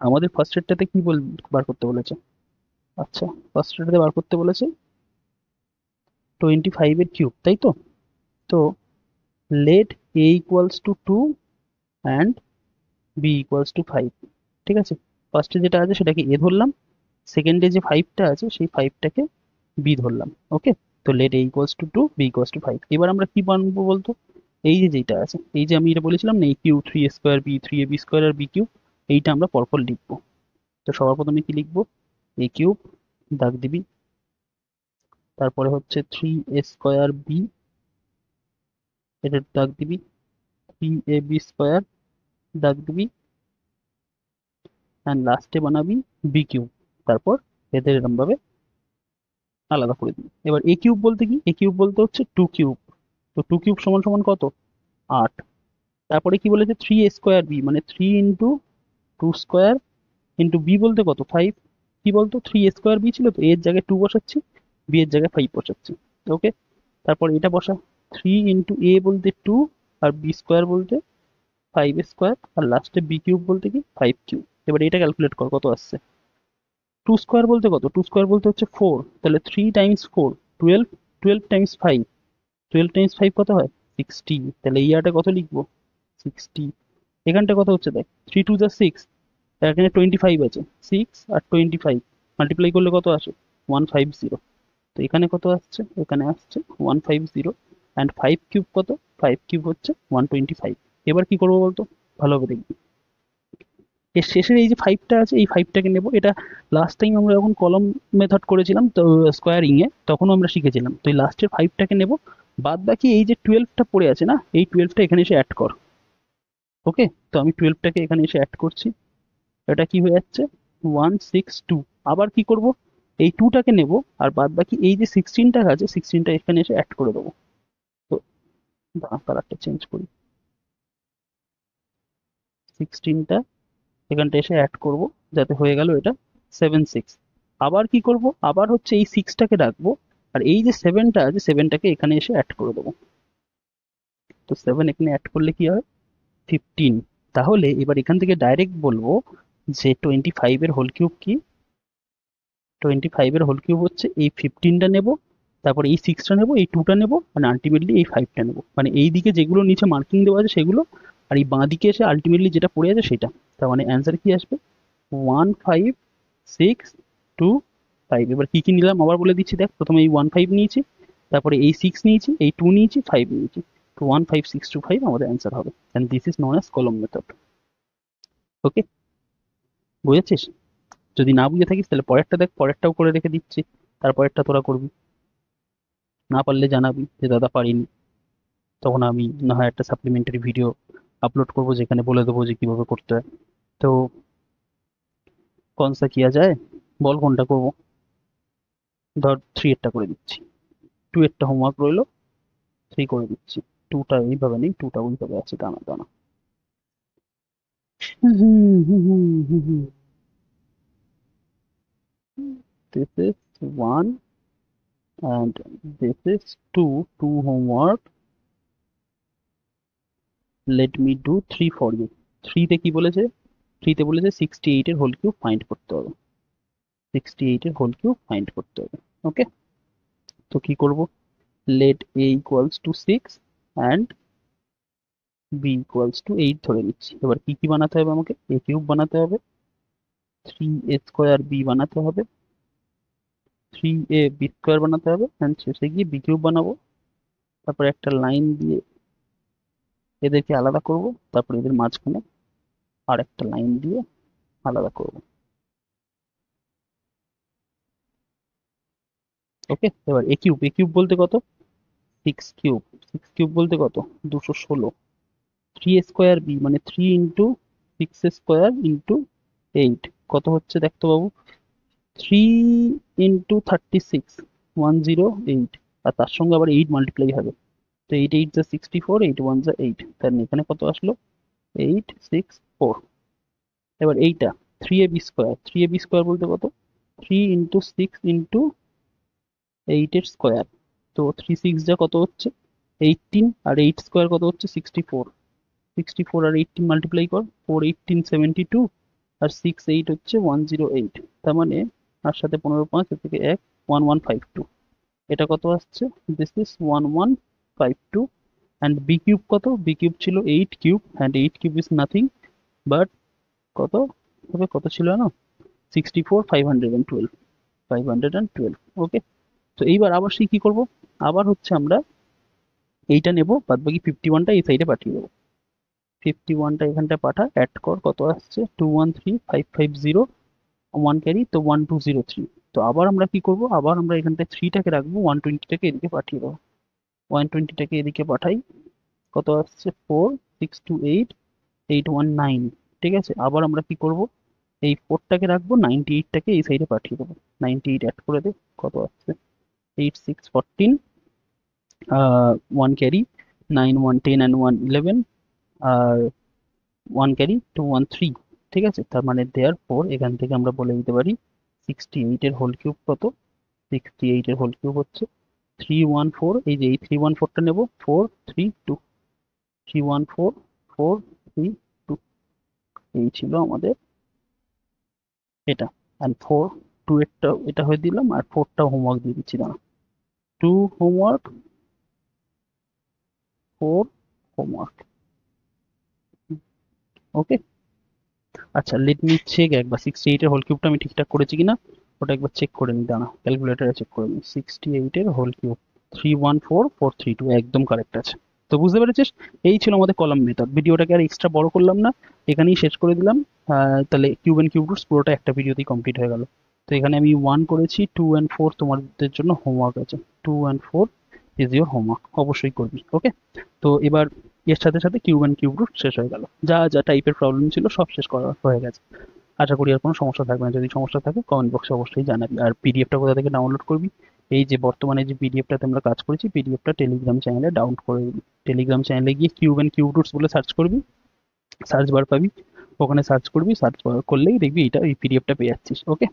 আমাদের ফার্স্ট এডটাতে কি বার করতে বলেছে? আচ্ছা, ফার্স্ট এডটাতে বার করতে বলেছে 25 এর কিউব, তাই তো? তো let a equals to 2 and b equals to 5। ঠিক আছে, ফার্স্টে যেটা আছে সেটাকে a ধরলাম, সেকেন্ডে যে 5টা আছে সেই 5টাকে b ধরলাম। ওকে, তো let a equals to 2 b equals to 5। এবার আমরা কি বানাবো বলতো? এই যে যেটা আছে, এই যে আমি এটা বলেছিলাম না, a cube 3a square b 3ab square আর b কিউব, এইটা আমরা পরপর লিখবো। তো সবার প্রথমে কি লিখবো? a কিউব, দাগ দিবি, তারপরে হচ্ছে 3a স্কোয়ার b, এটা দাগ দিবি, 3ab স্কোয়ার, দাগ দিবি, অ্যান্ড লাস্টে বানাবি বি কিউব। তারপর এদের এরকম ভাবে আলাদা করে দিবি। এবার এ কিউব বলতে কি? এ কিউব বলতে হচ্ছে টু কিউব। তো টু কিউব সমান সমান কত? 8। তারপরে কি বলেছে? থ্রি এ স্কোয়ার বি, মানে three into two square into b বলতে কত? 5। কি বলতো? থ্রি এ স্কোয়ার বি ছিল, তো এর জায়গায় 2 বসাচ্ছি, বি এর জায়গায় 5 বসাচ্ছি। ওকে, তারপর এটা বসা, থ্রি ইন্টু এ বলতে 2 আর বি স্কোয়ার বলতে 5 স্কোয়ার, আর লাস্টে বি কিউব বলতে কি? 5 কিউব। এবার এটা ক্যালকুলেট কর কত আসছে। টু স্কোয়ার বলতে কত? টু স্কোয়ার বলতে হচ্ছে 4, তাহলে 3 টাইমস 4 12, 12 টাইমস 5, 12 টাইমস 5 কত হয়? 60। তাহলে এই ইয়ারটা কত লিখবো? 60। এখানটা কত হচ্ছে দেখ, 3 টু যা 6, এখানে 25 আছে, 6 আর 25 মাল্টিপ্লাই করলে কত আসে? 150। তো এখানে কত আসছে? এখানে আসছে 150, অ্যান্ড 5 কিউব কত? 5 কিউব হচ্ছে 125। এবার কি করবো বলতো? ভালোভাবে দেখবি, এর শেষের এই যে 5টা আছে, এই 5টাকে নেব। এটা লাস্ট টাইম আমরা যখন কলম মেথড করেছিলাম তো স্কোয়ারিং এ, তখনও আমরা শিখেছিলাম। তো এই লাস্টের 5টাকে নেব, বাদ বাকি এই যে 12টা পড়ে আছে না, এই 12টা এখানে এসে অ্যাড কর। ওকে, তো আমি 12টাকে এখানে এসে অ্যাড করছি, এটা কি হয়ে যাচ্ছে? 162। আবার কি করব? এই 2টাকে নেব, আর বাদ বাকি এই যে 16টা আছে, 16টা এখানে এসে অ্যাড করে দেবো। তো দাঁড়া, কালারটা চেঞ্জ করি, 16টা এখানটা এসে অ্যাড করব, যাতে হয়ে গেল এটা 7 6। আবার কি করব? আবার হচ্ছে এই 6টাকে রাখবো, আর এই যে 7টা আছে 7টাকে এখানে এসে অ্যাড করে দেবো। তো 7 এখানে অ্যাড করলে কি হয়? 15। তাহলে এবার এখান থেকে ডাইরেক্ট বলবো যে 25 এর হোল কিউব কি? 25 এর হোল কিউব হচ্ছে এই 15টা নেব, তারপরে এই 6টা নেব, এই 2টা নেব, মানে আলটিমেটলি এই 5টা নেব। মানে এই দিকে যেগুলো নিচে মার্কিং দেওয়া আছে সেগুলো, আর এই বাঁ দিকে এসে আলটিমেটলি যেটা পড়ে আছে সেটা। তার মানে অ্যান্সার কি আসবে? 15625। এবার কি কি নিলাম আবার বলে দিচ্ছি দেখ, প্রথমে এই 15 নিয়েছি, তারপরে এই 6 নিয়েছি, এই 2 নিয়েছি, 5 নিয়েছি। তো 15625 আমাদের অ্যান্সার হবে, and this is known as column method. Okay, বুঝেছিস? যদি না বুঝে থাকিস তাহলে পরেরটা দেখ, পরেরটাও করে রেখে দিচ্ছি, তারপরেরটা তোরা করবি। না পারলে জানাবি যে দাদা পারিনি, তখন আমি না হয় একটা সাপ্লিমেন্টারি ভিডিও আপলোড করবো যেখানে বলে দেবো যে কিভাবে করতে হয়। তো কনসা কিয়া যায়, বল কোনটা করবো? ধর 3 এরটা করে দিচ্ছি, 2 এরটা হোমওয়ার্ক রইলো, 3 করে দিচ্ছি। 2টা এইভাবে নেই, 2টা ওইভাবে আছে, দানা দানা। This is 1 and this is 2. 2 homework. Let me do 3 for you. 3 তে কি বলেছে? 3 তে বলেছে 68 এর হোল কিউব ফাইন্ড করতে হবে। 68 এর হোল কিউব ফাইন্ড করতে হবে। ওকে, তো কি করব? Let a equals to 6 and b equals to 8 ধরে নিচ্ছি। এবার কি কি বানাতে হবে আমাকে? a কিউব বানাতে হবে, 3a স্কোয়ার b বানাতে হবে, 3a b স্কোয়ার বানাতে হবে, এন্ড শেষে গিয়ে b কিউব বানাবো। তারপর একটা লাইন দিয়ে এদেরকে আলাদা করব, তারপর এদের মাঝখানে আর একটা লাইন দিয়ে আলাদা করব। ওকে, এবার এ কিউব, এ কিউব বলতে কত? 6 কিউব, 6 কিউব বলতে কত? 216। 3 স্কোয়ার বি মানে 3 ইন্টু 6 স্কোয়ার ইন্টু 8 কত হচ্ছে দেখতো বাবু? 3 ইন্টু 36, 108, আর তার সঙ্গে আবার 8 মাল্টিপ্লাই হবে। তো 8 8 যা 64, 8 1 যা 8, তার এখানে কত আসলো? 864। এবার এইটা 3ab স্কোয়ার, 3ab স্কোয়ার বলতে কত, 3 × 6 × 8 এর স্কোয়ার। তো 3 6 যা কত হচ্ছে 18, আর 8 স্কোয়ার কত হচ্ছে 64। 64 আর 18 মাল্টিপ্লাই কর, 4 18 72, আর 6 8 হচ্ছে 108। তার মানে আর সাথে 15 5 এর থেকে 1, 1152। এটা কত আসছে, this is 1152। And b cube কত, বি কিউব ছিল 8 cube, and 8 cube is nothing but কত হবে, কত ছিল না, 64 512, 512। ওকে, তো এইবার আবার সেই কি করব, আবার হচ্ছে আমরা এইটা নেব, বাদ বাকি 51টা এই সাইডে পাঠিয়ে দেবো। 51টা এখানটায় পাঠা, অ্যাড কর, কত আসছে 213550, 1 ক্যারি, তো 1203। তো আবার আমরা কি করব, আবার আমরা এখানটায় 3টাকে রাখবো, 120টাকে এদিকে পাঠিয়ে দেবো। 120টাকে এদিকে পাঠাই, কত আসছে 4 6 2 8 8 1 9। ঠিক আছে, আবার আমরা কি করব, এই 4টাকে রাখবো, 98টাকে এই সাইডে পাঠিয়ে দেবো। 98 অ্যাড করে দে, কত আসছে 8 6 14, 1 ক্যারি, 9 1 10 and 1 11, আর 1 ক্যারি 2 1 3। ঠিক আছে, তার মানে দেয়ার ফোর এখান থেকে আমরা বলে দিতে পারি 68 এর হোল কিউব কত, 68 এর হোল কিউব হচ্ছে 314। এই যে এই 314টা নেব, 432, 314 432, এই ছিল আমাদের এটা। অ্যান্ড 4 2 এরটা এটা হয়ে দিলাম, আর 4টা হোমওয়ার্ক দিয়ে দিচ্ছি, দাঁড়া, 2 হোমওয়ার্ক, 4 হোমওয়ার্ক। ওকে, আচ্ছা লেট মি চেক একবার 68 এর হোল কিউবটা আমি ঠিকঠাক করেছি কিনা, ওটা একবার চেক করে নিই, দাঁড়া ক্যালকুলেটারে চেক করে নিই। 68 এর হোল কিউব 314432, একদম কারেক্ট আছে। তো বুঝতে পেরেছিস, এই ছিল আমাদের কলাম মেথড। ভিডিওটাকে আর এক্সট্রা বড় করলাম না, এখানেই শেষ করে দিলাম। তাহলে কিউব এন্ড কিউব রুটস পুরোটা একটা ভিডিওতেই কমপ্লিট হয়ে গেল। তো এখানে আমি 1 করেছি, 2 and 4 তোমাদের জন্য হোমওয়ার্ক আছে, 2 and 4 ইজ ইউর হোমওয়ার্ক, অবশ্যই করবি। ওকে, তো এবার এর সাথে সাথে কিউব অ্যান্ড কিউব রুট শেষ হয়ে গেল, যা যা টাইপের প্রবলেম ছিল সব শেষ করা হয়ে গেছে। আশা করি আর কোনো সমস্যা থাকবে না, যদি সমস্যা থাকে কমেন্ট বক্সে অবশ্যই জানাবি। আর পিডিএফটা কোথা থেকে ডাউনলোড করবি, এই যে বর্তমানে যে পিডিএফটাতে আমরা কাজ করেছি, পিডিএফটা টেলিগ্রাম চ্যানেলে ডাউনলোড করে দিবি। টেলিগ্রাম চ্যানেলে গিয়ে কিউব অ্যান্ড কিউব রুটস বলে সার্চ করবি, সার্চ বার পাবি, ওখানে সার্চ করবি, সার্চ করলেই দেখবি এটা, এই পিডিএফটা পেয়ে যাচ্ছিস। ওকে,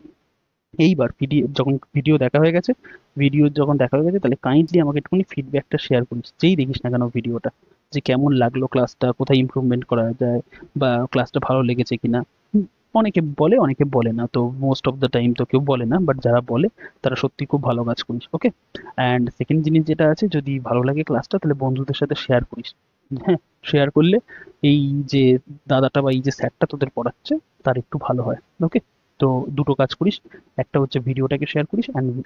এইবার পিডিএফ যখন ভিডিও দেখা হয়ে গেছে, ভিডিও যখন দেখা হয়ে গেছে, তাহলে কাইন্ডলি আমাকে একটুখানি ফিডব্যাকটা শেয়ার করিস, যেই দেখিস না কেন ভিডিওটা, যে কেমন লাগলো ক্লাসটা, কোথায় ইমপ্রুভমেন্ট করা যায়, বা ক্লাসটা ভালো লেগেছে কিনা। অনেকে বলে, অনেকে বলে না, তো মোস্ট অফ দ্য টাইম তো কেউ বলে না, বাট যারা বলে তারা সত্যি খুব ভালো কাজ করিস। ওকে, অ্যান্ড সেকেন্ড জিনিস যেটা আছে, যদি ভালো লাগে ক্লাসটা তাহলে বন্ধুদের সাথে শেয়ার করিস। হ্যাঁ, শেয়ার করলে এই যে দাদাটা বা এই যে স্যারটা তোদের পড়াচ্ছে তার একটু ভালো হয়। ওকে, তো দুটো কাজ করিস, একটা হচ্ছে ভিডিওটাকে শেয়ার করিস,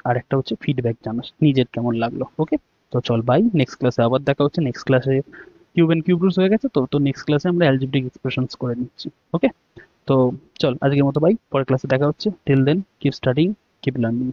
আর একটা হচ্ছে ফিডব্যাক জানাস নিজের কেমন লাগলো। ওকে, তো চল বাই, নেক্সট ক্লাসে আবার দেখা হচ্ছে। নেক্সট ক্লাসে কিউব এন্ড কিউব রুটস হয়ে গেছে, তো তো নেক্সট ক্লাসে আমরা অ্যালজেব্রিক এক্সপ্রেশনস করে নিচ্ছি। ওকে, তো চল আজকের মতো বাই, পরের ক্লাসে দেখা হচ্ছে। Till then keep studying, keep learning.